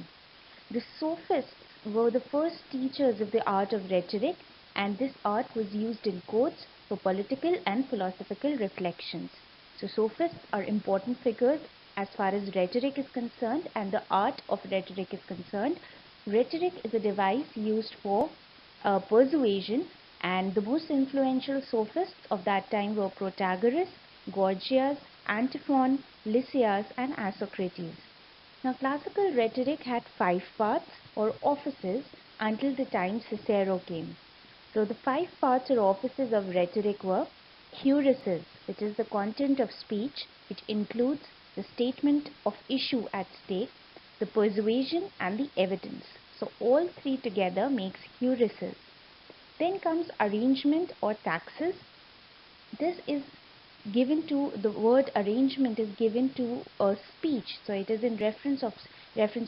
The sophists were the first teachers of the art of rhetoric, and this art was used in courts for political and philosophical reflections. So sophists are important figures as far as rhetoric is concerned and the art of rhetoric is concerned. Rhetoric is a device used for persuasion, and the most influential sophists of that time were Protagoras, Gorgias, Antiphon, Lysias, and Isocrates. Now classical rhetoric had 5 parts or offices until the time Cicero came. So the 5 parts or offices of rhetoric were heurises, which is the content of speech, which includes the statement of issue at stake, the persuasion, and the evidence. So all 3 together makes heurises. Then comes arrangement or taxis. This is given to, the word arrangement is given to a speech. So it is in reference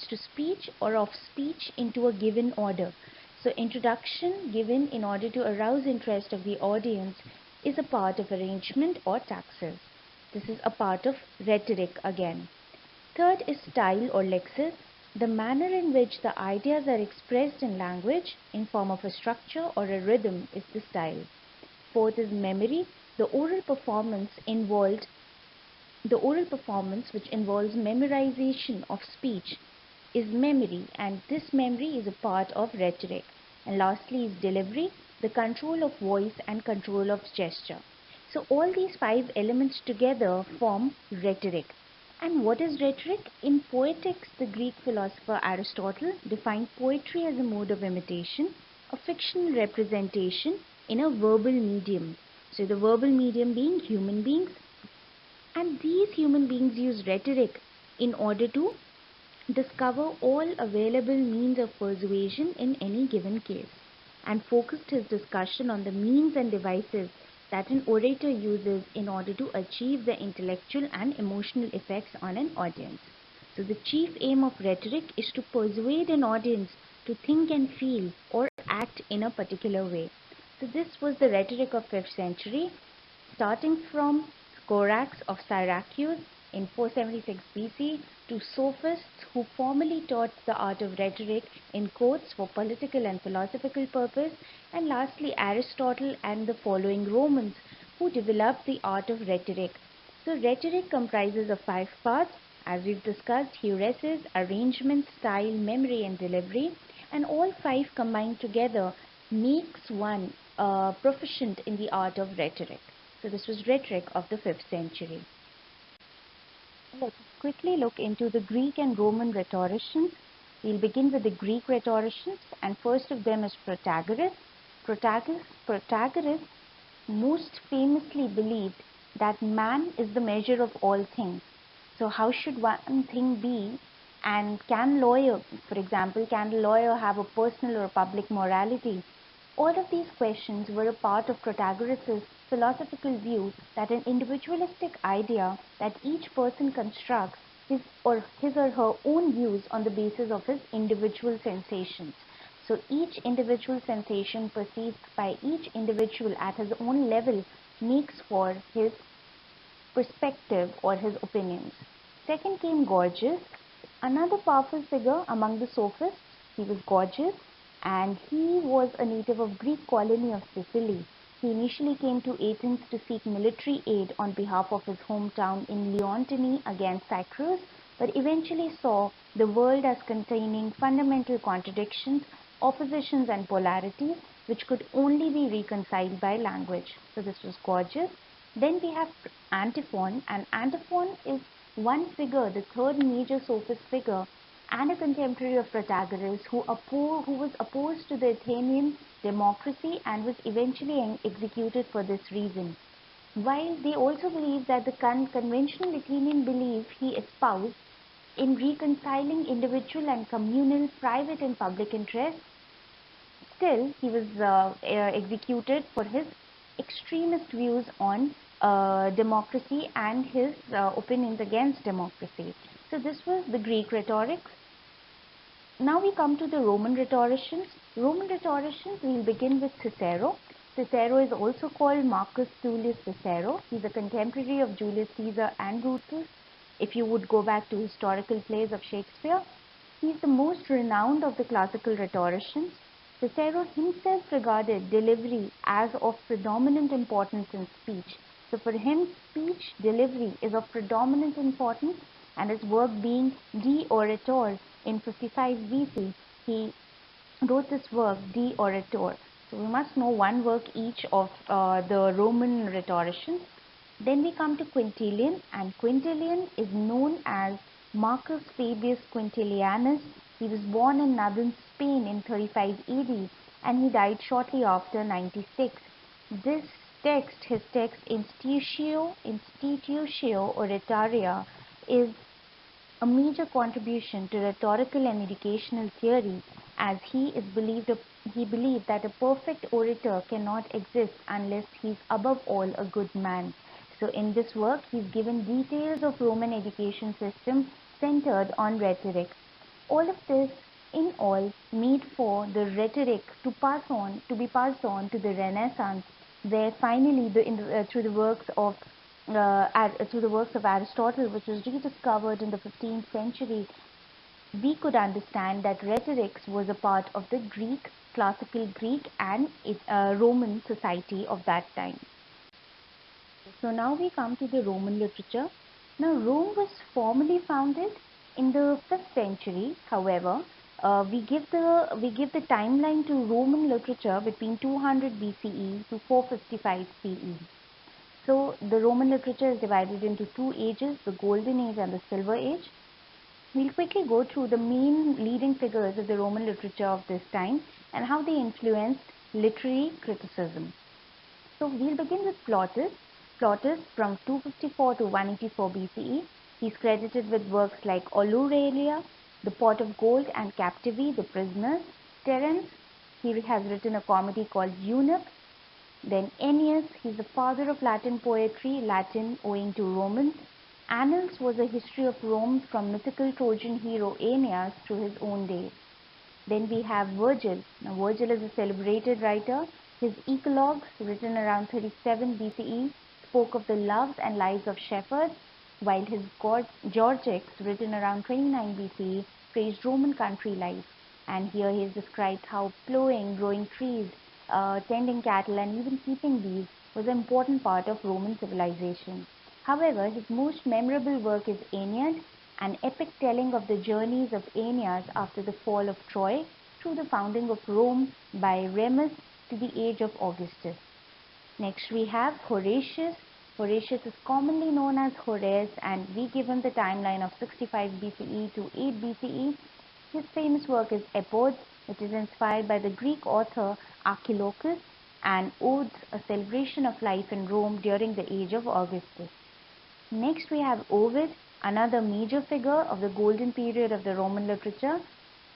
to speech or of speech into a given order. So introduction given in order to arouse interest of the audience is a part of arrangement or taxis. This is a part of rhetoric again. Third is style or lexis, the manner in which the ideas are expressed in language in form of a structure or a rhythm is the style. Fourth is memory, the oral performance which involves memorization of speech is memory, and this memory is a part of rhetoric. And lastly is delivery, the control of voice and control of gesture. So all these 5 elements together form rhetoric. And what is rhetoric? In Poetics, the Greek philosopher Aristotle defined poetry as a mode of imitation, a fictional representation in a verbal medium. So the verbal medium being human beings, and these human beings use rhetoric in order to discover all available means of persuasion in any given case, and focused his discussion on the means and devices that an orator uses in order to achieve the intellectual and emotional effects on an audience. So the chief aim of rhetoric is to persuade an audience to think and feel or act in a particular way. So this was the rhetoric of 5th century, starting from Horace of Syracuse in 476 BC to sophists who formally taught the art of rhetoric in courts for political and philosophical purpose, and lastly Aristotle and the following Romans who developed the art of rhetoric. So rhetoric comprises of 5 parts, as we've discussed: heurises, arrangement, style, memory and delivery, and all 5 combined together makes one proficient in the art of rhetoric. So this was rhetoric of the 5th century. Let's quickly look into the Greek and Roman rhetoricians. We'll begin with the Greek rhetoricians, and first of them is Protagoras. Protagoras most famously believed that man is the measure of all things. So how should one thing be? And can lawyer, for example, can a lawyer have a personal or public morality? All of these questions were a part of Protagoras' philosophical view that an individualistic idea that each person constructs his or her own views on the basis of his individual sensations. So each individual sensation perceived by each individual at his own level makes for his perspective or his opinions. Second came Gorgias, another powerful figure among the sophists. He was Gorgias, and he was a native of Greek colony of Sicily. He initially came to Athens to seek military aid on behalf of his hometown in Leontini against Cyprus, but eventually saw the world as containing fundamental contradictions, oppositions and polarities which could only be reconciled by language. So this was Gorgias. Then we have Antiphon, and Antiphon is one figure, the third major sophist figure, and a contemporary of Protagoras who was opposed to the Athenian democracy and was eventually executed for this reason. While they also believe that the conventional Athenian belief he espoused in reconciling individual and communal, private and public interests, still he was executed for his extremist views on democracy and his opinions against democracy. So this was the Greek rhetorics. Now we come to the Roman rhetoricians. Roman rhetoricians, we'll begin with Cicero. Cicero is also called Marcus Tullius Cicero. He's a contemporary of Julius Caesar and Brutus. If you would go back to historical plays of Shakespeare, he's the most renowned of the classical rhetoricians. Cicero himself regarded delivery as of predominant importance in speech. So for him, speech delivery is of predominant importance, and his work being De Orator in 55 BC, he wrote this work, De Orator. So we must know one work each of the Roman rhetoricians. Then we come to Quintilian, and Quintilian is known as Marcus Fabius Quintilianus. He was born in northern Spain in 35 AD and he died shortly after 96. This text, his text Institutio Oratoria, is a major contribution to rhetorical and educational theory, as he believed that a perfect orator cannot exist unless he is above all a good man. So in this work, he's given details of Roman education system centered on rhetoric. All of this in all made for the rhetoric to be passed on to the Renaissance, where finally through the works of Aristotle, which was rediscovered in the 15th century, we could understand that rhetorics was a part of the classical Greek and Roman society of that time. So now we come to the Roman literature. Now Rome was formally founded in the 5th century. However, we give the timeline to Roman literature between 200 BCE to 455 CE. So the Roman literature is divided into 2 ages, the Golden Age and the Silver Age. We'll quickly go through the main leading figures of the Roman literature of this time and how they influenced literary criticism. So we'll begin with Plautus. Plautus from 254 to 184 BCE. He's credited with works like Aurelilia, The Pot of Gold and Captivity, The Prisoners. Terence, he has written a comedy called Eunuch. Then Ennius, he's the father of Latin poetry, Latin owing to Romans. Annals was a history of Rome from mythical Trojan hero Aeneas through his own days. Then we have Virgil. Now Virgil is a celebrated writer. His Eclogues, written around 37 BCE, spoke of the loves and lives of shepherds. while his Georgics, written around 29 BCE, praised Roman country life. And here he has described how plowing, growing trees, tending cattle, and even keeping bees was an important part of Roman civilization. However, his most memorable work is Aeneid, an epic telling of the journeys of Aeneas after the fall of Troy through the founding of Rome by Remus to the age of Augustus. Next we have Horatius. Horatius is commonly known as Horace, and we give him the timeline of 65 BCE to 8 BCE. His famous work is Epodes, which is inspired by the Greek author Archilochus, and Odes, a celebration of life in Rome during the age of Augustus. Next we have Ovid, another major figure of the golden period of the Roman literature.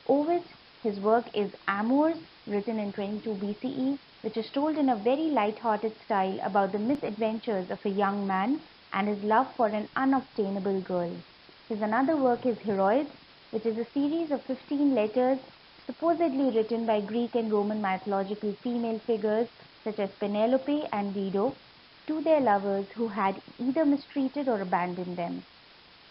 Ovid, his work is Amours, written in 22 BCE, which is told in a very light-hearted style about the misadventures of a young man and his love for an unobtainable girl. His another work is Heroides, which is a series of 15 letters supposedly written by Greek and Roman mythological female figures such as Penelope and Dido to their lovers who had either mistreated or abandoned them.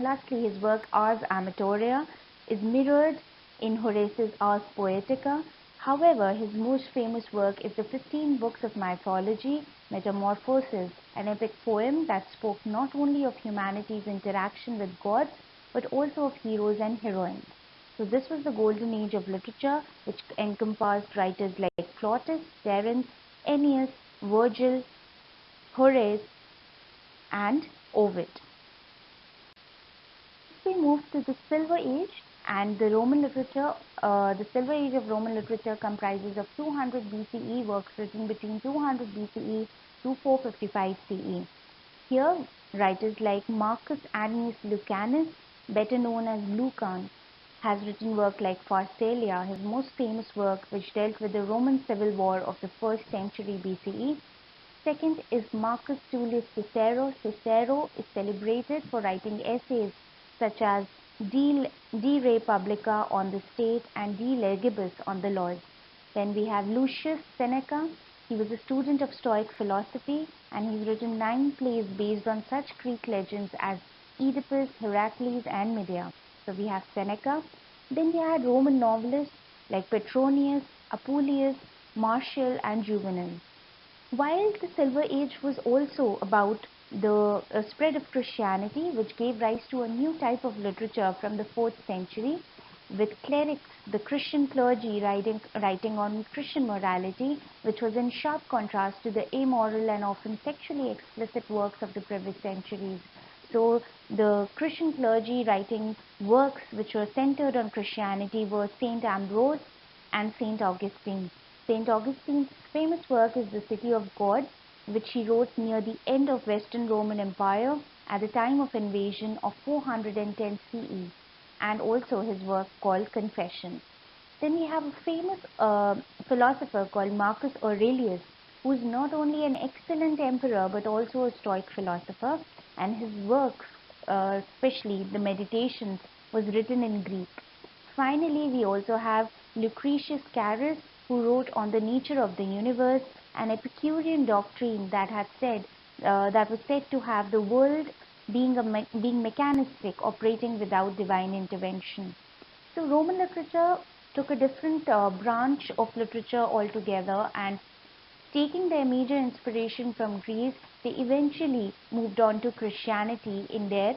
Lastly, his work Ars Amatoria is mirrored in Horace's Ars Poetica. However, his most famous work is the 15 books of mythology, Metamorphoses, an epic poem that spoke not only of humanity's interaction with gods, but also of heroes and heroines. So this was the golden age of literature, which encompassed writers like Plautus, Terence, Ennius, Virgil, Horace, and Ovid. We move to the Silver Age, and the Roman literature. The Silver Age of Roman literature comprises of 200 BCE works written between 200 BCE to 455 CE. Here, writers like Marcus Annius Lucanus, better known as Lucan, has written work like Pharsalia, his most famous work, which dealt with the Roman civil war of the 1st century BCE. Second is Marcus Tullius Cicero. Cicero is celebrated for writing essays such as De Re Publica on the state and De Legibus on the laws. Then we have Lucius Seneca. He was a student of Stoic philosophy, and he's written 9 plays based on such Greek legends as Oedipus, Heracles, and Medea. So we have Seneca. Then we had Roman novelists like Petronius, Apuleius, Martial, and Juvenal. While the Silver Age was also about the spread of Christianity, which gave rise to a new type of literature from the 4th century, with clerics, the Christian clergy writing on Christian morality, which was in sharp contrast to the amoral and often sexually explicit works of the previous centuries. So the Christian clergy writing works which were centered on Christianity were Saint Ambrose and Saint Augustine. Saint Augustine's famous work is The City of God, which he wrote near the end of Western Roman Empire at the time of invasion of 410 CE, and also his work called Confessions. Then we have a famous philosopher called Marcus Aurelius, who is not only an excellent emperor but also a Stoic philosopher, and his works, especially the Meditations, was written in Greek. Finally, we also have Lucretius Carus, who wrote on the nature of the universe, an Epicurean doctrine that was said to have the world being mechanistic, operating without divine intervention. So Roman literature took a different branch of literature altogether, and taking their major inspiration from Greece, they eventually moved on to Christianity in their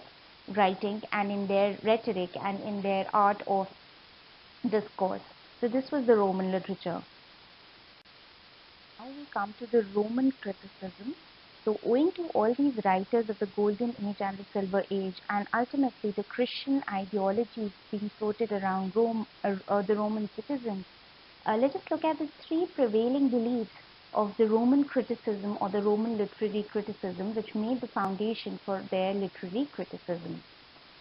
writing and in their rhetoric and in their art of discourse. So this was the Roman literature. Now we come to the Roman criticism. So owing to all these writers of the Golden Age and the Silver Age, and ultimately the Christian ideologies being floated around Rome, the Roman citizens, let us look at the 3 prevailing beliefs of the Roman criticism or the Roman literary criticism, which made the foundation for their literary criticism.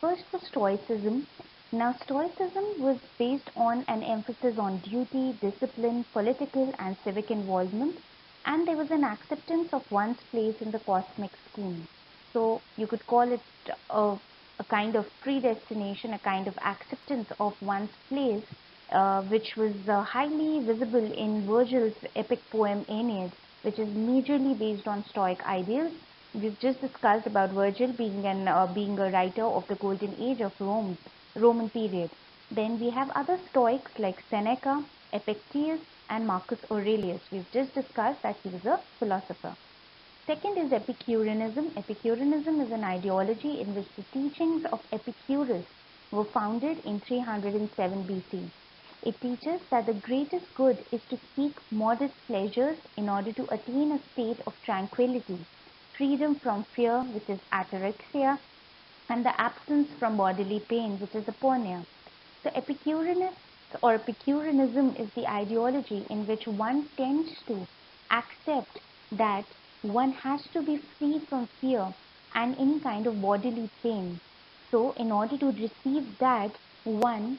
First was Stoicism. Now, Stoicism was based on an emphasis on duty, discipline, political and civic involvement, and there was an acceptance of one's place in the cosmic scheme. So, you could call it a kind of predestination, a kind of acceptance of one's place, which was highly visible in Virgil's epic poem Aeneid, which is majorly based on Stoic ideals. We've just discussed about Virgil being a writer of the golden age of Roman period. Then we have other Stoics like Seneca, Epictetus, and Marcus Aurelius. We've just discussed that he was a philosopher. Second is Epicureanism. Epicureanism is an ideology in which the teachings of Epicurus were founded in 307 BC. It teaches that the greatest good is to seek modest pleasures in order to attain a state of tranquility, freedom from fear, which is ataraxia, and the absence from bodily pain, which is aponia. So Epicureanism is the ideology in which one tends to accept that one has to be free from fear and any kind of bodily pain. So in order to receive that, one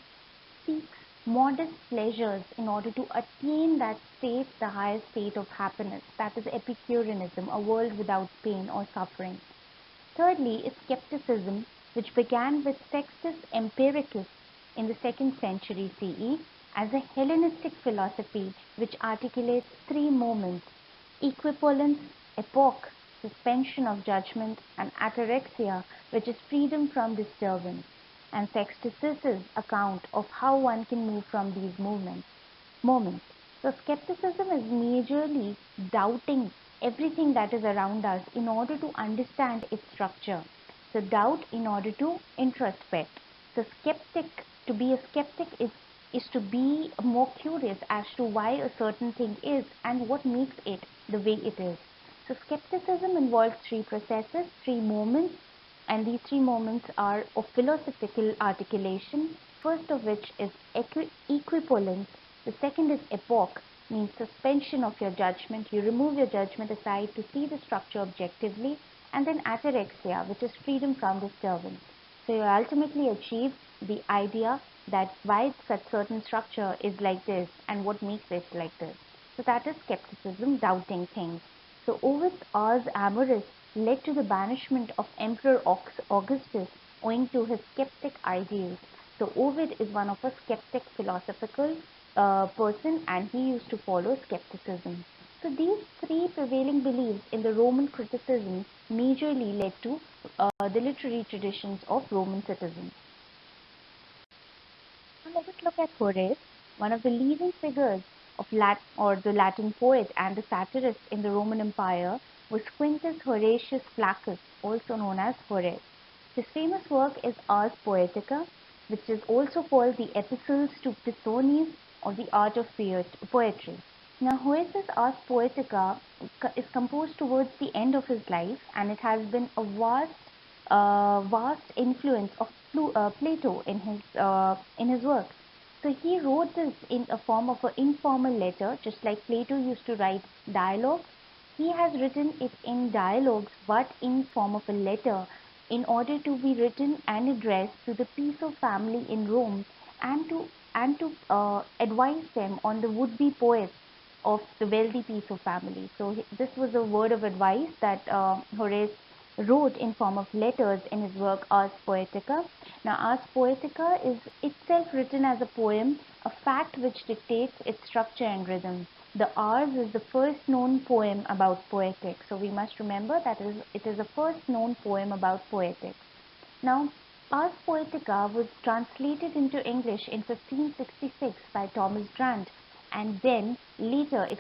seeks modest pleasures in order to attain that state, the highest state of happiness. That is Epicureanism, a world without pain or suffering. Thirdly is skepticism, which began with Sextus Empiricus in the 2nd century CE as a Hellenistic philosophy which articulates three moments: equipollence, epoch, suspension of judgment, and ataraxia, which is freedom from disturbance, and Sextus's account of how one can move from these moments. So skepticism is majorly doubting everything that is around us in order to understand its structure. So doubt in order to introspect. So to be a skeptic is to be more curious as to why a certain thing is and what makes it the way it is. So skepticism involves three processes, three moments, and these three moments are of philosophical articulation, first of which is equipollence. The second is epoch, means suspension of your judgment. You remove your judgment aside to see the structure objectively. And then ataraxia, which is freedom from disturbance. So you ultimately achieve the idea that why such certain structure is like this and what makes it like this. So that is skepticism, doubting things. So Ovid's Ars Amorus led to the banishment of Emperor Augustus owing to his skeptic ideals. So Ovid is one of a skeptic philosophical person, and he used to follow skepticism. So these three prevailing beliefs in the Roman criticism majorly led to the literary traditions of Roman citizens. Now let us look at Horace, one of the leading figures of the Latin poet and the satirist in the Roman Empire was Quintus Horatius Flaccus, also known as Horace. His famous work is Ars Poetica, which is also called the Epistles to Pisonius or the Art of Poetry. Now, Horace's Ars Poetica is composed towards the end of his life, and it has been a vast influence of Plato in his work. So he wrote this in a form of an informal letter, just like Plato used to write dialogues. He has written it in dialogues, but in form of a letter, in order to be written and addressed to the Piso family in Rome, and to advise them on the would-be poets of the wealthy Piso family. So this was a word of advice that Horace wrote in form of letters in his work Ars Poetica. Now Ars Poetica is itself written as a poem, a fact which dictates its structure and rhythm. The Ars is the first known poem about poetics. So we must remember that it is the first known poem about poetics. Now Ars Poetica was translated into English in 1566 by Thomas Grant, and then later it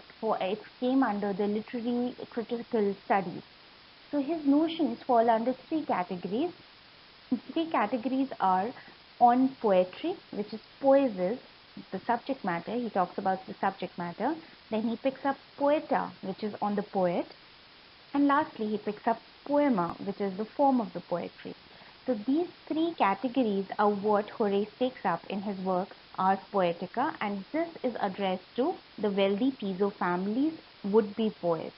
came under the literary critical studies. So his notions fall under three categories. The three categories are on poetry, which is poiesis, the subject matter. He talks about the subject matter. Then he picks up poeta, which is on the poet. And lastly, he picks up poema, which is the form of the poetry. So these three categories are what Horace takes up in his work Ars Poetica, and this is addressed to the wealthy Piso families, would-be poets.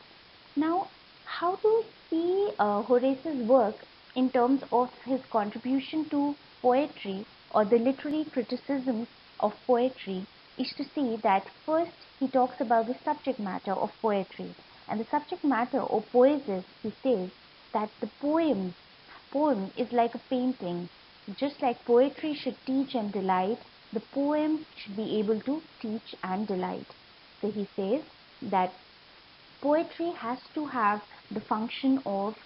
Now, how to see Horace's work in terms of his contribution to poetry or the literary criticisms of poetry is to see that first he talks about the subject matter of poetry, and the subject matter or poiesis, he says that the poem is like a painting. Just like poetry should teach and delight, the poem should be able to teach and delight. So he says that poetry has to have the function of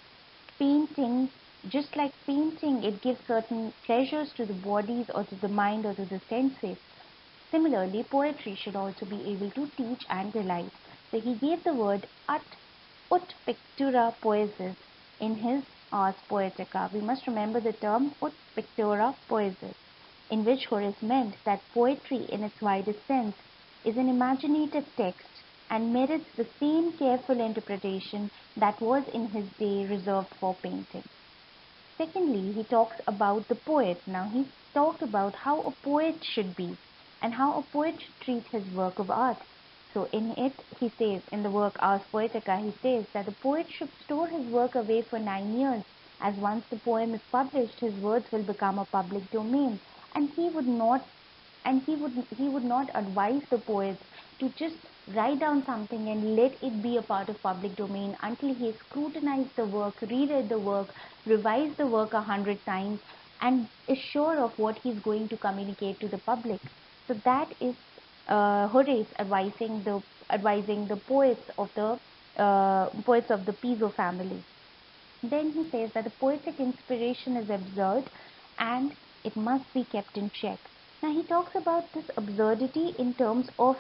painting, just like painting, it gives certain pleasures to the bodies or to the mind or to the senses. Similarly, poetry should also be able to teach and delight. So he gave the word ut pictura poesis in his Ars Poetica. We must remember the term ut pictura poesis, in which Horace meant that poetry in its widest sense is an imaginative text and merits the same careful interpretation that was in his day reserved for painting. Secondly, he talks about the poet. Now, he talked about how a poet should be and how a poet should treat his work of art. So, in it, he says, in the work Ars Poetica, he says that the poet should store his work away for 9 years, as once the poem is published, his words will become a public domain, and he would not advise the poets to just write down something and let it be a part of public domain until he has scrutinized the work, reread the work, revised the work 100 times, and is sure of what he is going to communicate to the public. So that is Horace advising the poets of the Piso family. Then he says that the poetic inspiration is absurd and it must be kept in check. Now he talks about this absurdity in terms of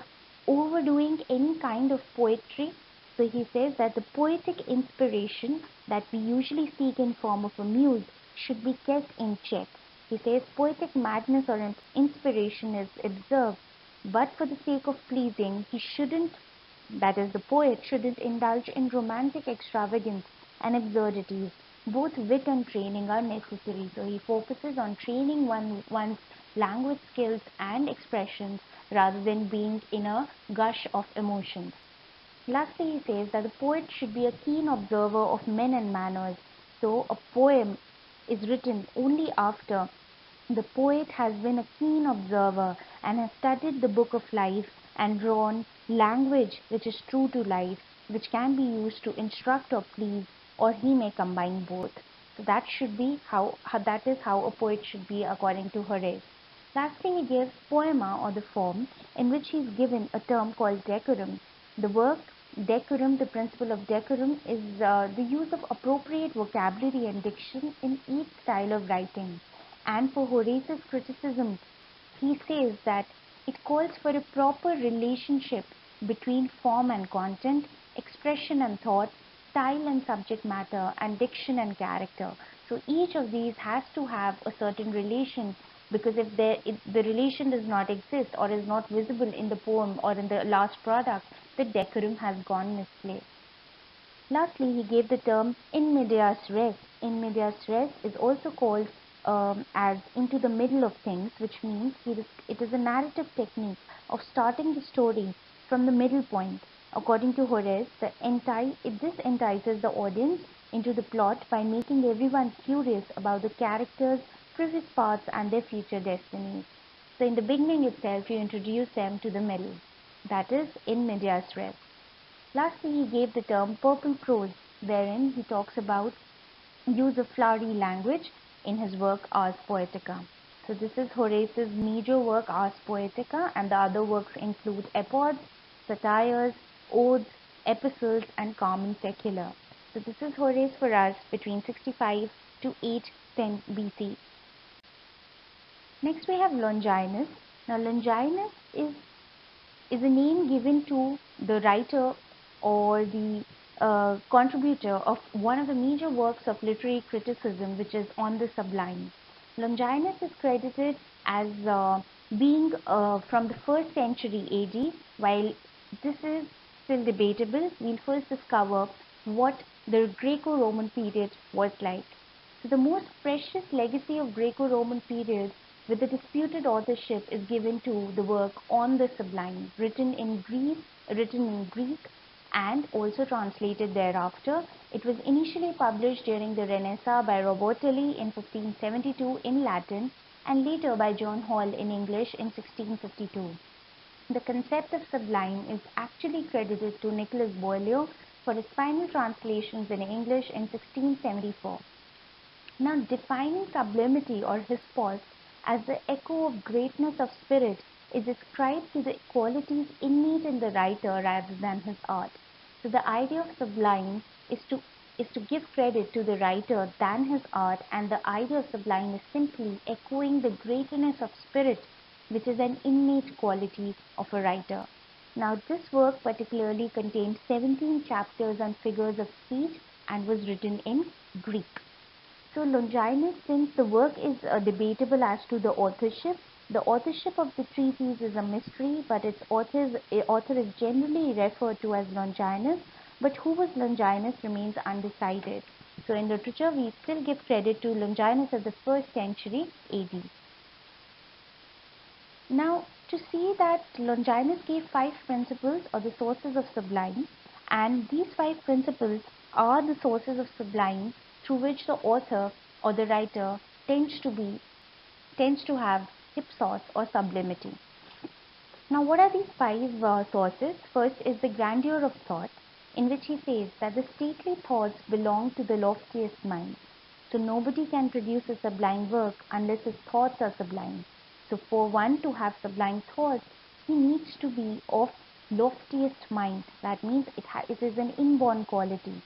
overdoing any kind of poetry. So he says that the poetic inspiration that we usually seek in form of a muse should be kept in check. He says poetic madness or inspiration is observed, but for the sake of pleasing, he shouldn't, that is, the poet shouldn't indulge in romantic extravagance and absurdities. Both wit and training are necessary. So he focuses on training one's language skills and expressions rather than being in a gush of emotions. Lastly, he says that the poet should be a keen observer of men and manners. So a poem is written only after the poet has been a keen observer and has studied the book of life and drawn language which is true to life, which can be used to instruct or please, or he may combine both. So that is how a poet should be according to Horace. Lastly, he gives poema, or the form, in which he is given a term called decorum. The work decorum, the principle of decorum, is the use of appropriate vocabulary and diction in each style of writing. And for Horace's criticism, he says that it calls for a proper relationship between form and content, expression and thought, style and subject matter, and diction and character. So each of these has to have a certain relation, because if the relation does not exist or is not visible in the poem or in the last product, the decorum has gone misplaced. Lastly, he gave the term in medias res. In medias res is also called as into the middle of things, which means it is a narrative technique of starting the story from the middle point. According to Horace, this entices the audience into the plot by making everyone curious about the characters, previous parts, and their future destinies. So in the beginning itself, you introduce them to the middle. That is in medias res. Lastly, he gave the term purple prose, wherein he talks about use of flowery language in his work Ars Poetica. So this is Horace's major work Ars Poetica, and the other works include epodes, satires, odes, epistles, and common secular. So this is Horace for us between 65 to 810 BC. Next we have Longinus. Now Longinus is a name given to the writer or the contributor of one of the major works of literary criticism, which is On the Sublime. Longinus is credited as being from the 1st century AD. While this is still debatable, we'll first discover what the Greco-Roman period was like. So the most precious legacy of Greco-Roman period with the disputed authorship is given to the work On the Sublime, written in Greek and also translated thereafter. It was initially published during the Renaissance by Robertelli in 1572 in Latin and later by John Hall in English in 1652. The concept of sublime is actually credited to Nicholas Boileau for his final translations in English in 1674. Now, defining sublimity or hyspos as the echo of greatness of spirit is ascribed to the qualities innate in the writer rather than his art. So the idea of sublime is to is to give credit to the writer than his art, and the idea of sublime is simply echoing the greatness of spirit, which is an innate quality of a writer. Now, this work particularly contained 17 chapters on figures of speech and was written in Greek. So Longinus, since the work is debatable as to the authorship of the treatise is a mystery, but its author is generally referred to as Longinus, but who was Longinus remains undecided. So in literature, we still give credit to Longinus of the 1st century AD. Now, to see that Longinus gave 5 principles or the sources of sublime, and these 5 principles are the sources of sublime through which the author or the writer tends to have hypsos or sublimity. Now, what are these 5 sources? First is the grandeur of thought, in which he says that the stately thoughts belong to the loftiest mind. So nobody can produce a sublime work unless his thoughts are sublime. So for one to have sublime thoughts, he needs to be of loftiest mind. That means it is an inborn quality.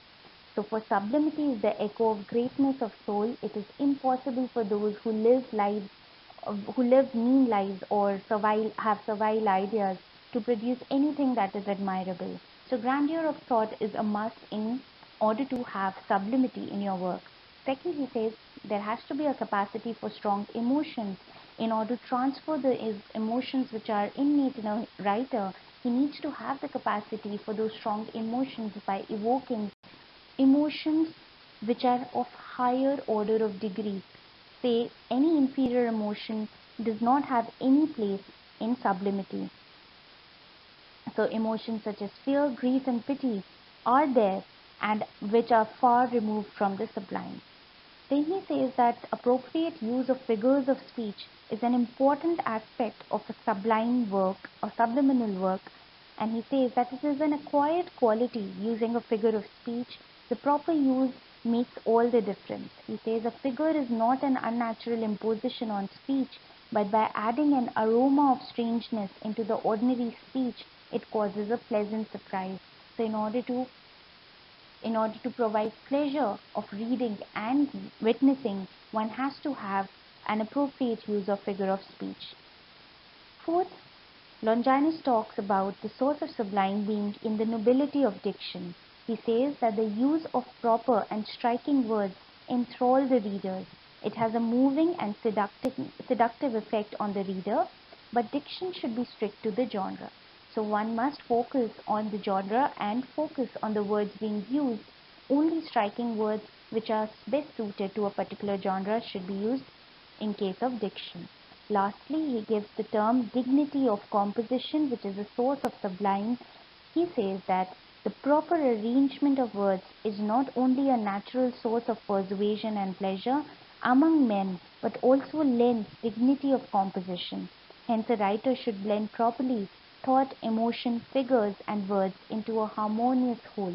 So for sublimity is the echo of greatness of soul. It is impossible for those who live mean lives or have servile ideas to produce anything that is admirable. So grandeur of thought is a must in order to have sublimity in your work. Second, he says there has to be a capacity for strong emotions. In order to transfer the emotions which are innate in a writer, he needs to have the capacity for those strong emotions by evoking emotions which are of higher order of degree. Say, any inferior emotion does not have any place in sublimity. So emotions such as fear, grief and pity are there and which are far removed from the sublime. Then he says that appropriate use of figures of speech is an important aspect of a sublime work or subliminal work, and he says that it is an acquired quality using a figure of speech. The proper use makes all the difference. He says a figure is not an unnatural imposition on speech, but by adding an aroma of strangeness into the ordinary speech, it causes a pleasant surprise. So in order to provide pleasure of reading and witnessing, one has to have an appropriate use of figure of speech. Fourth, Longinus talks about the source of sublime being in the nobility of diction. He says that the use of proper and striking words enthrall the readers. It has a moving and seductive effect on the reader, but diction should be strict to the genre. So one must focus on the genre and focus on the words being used. Only striking words which are best suited to a particular genre should be used in case of diction. Lastly, he gives the term dignity of composition, which is a source of sublime. He says that the proper arrangement of words is not only a natural source of persuasion and pleasure among men, but also lends dignity of composition. Hence, a writer should blend properly thought, emotion, figures, and words into a harmonious whole.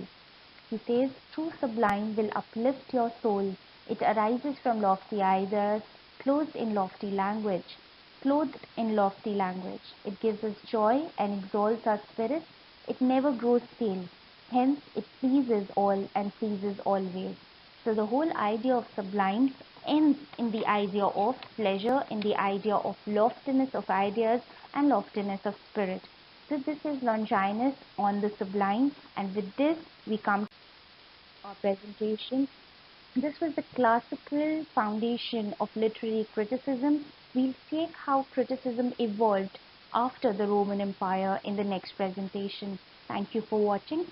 He says, true sublime will uplift your soul. It arises from lofty ideas, clothed in lofty language. It gives us joy and exalts our spirits. It never grows stale. Hence, it pleases all and pleases always. So the whole idea of sublime ends in the idea of pleasure, in the idea of loftiness of ideas and loftiness of spirit. So this is Longinus on the sublime, and with this we come to our presentation. This was the classical foundation of literary criticism. We'll take how criticism evolved after the Roman Empire in the next presentation. Thank you for watching.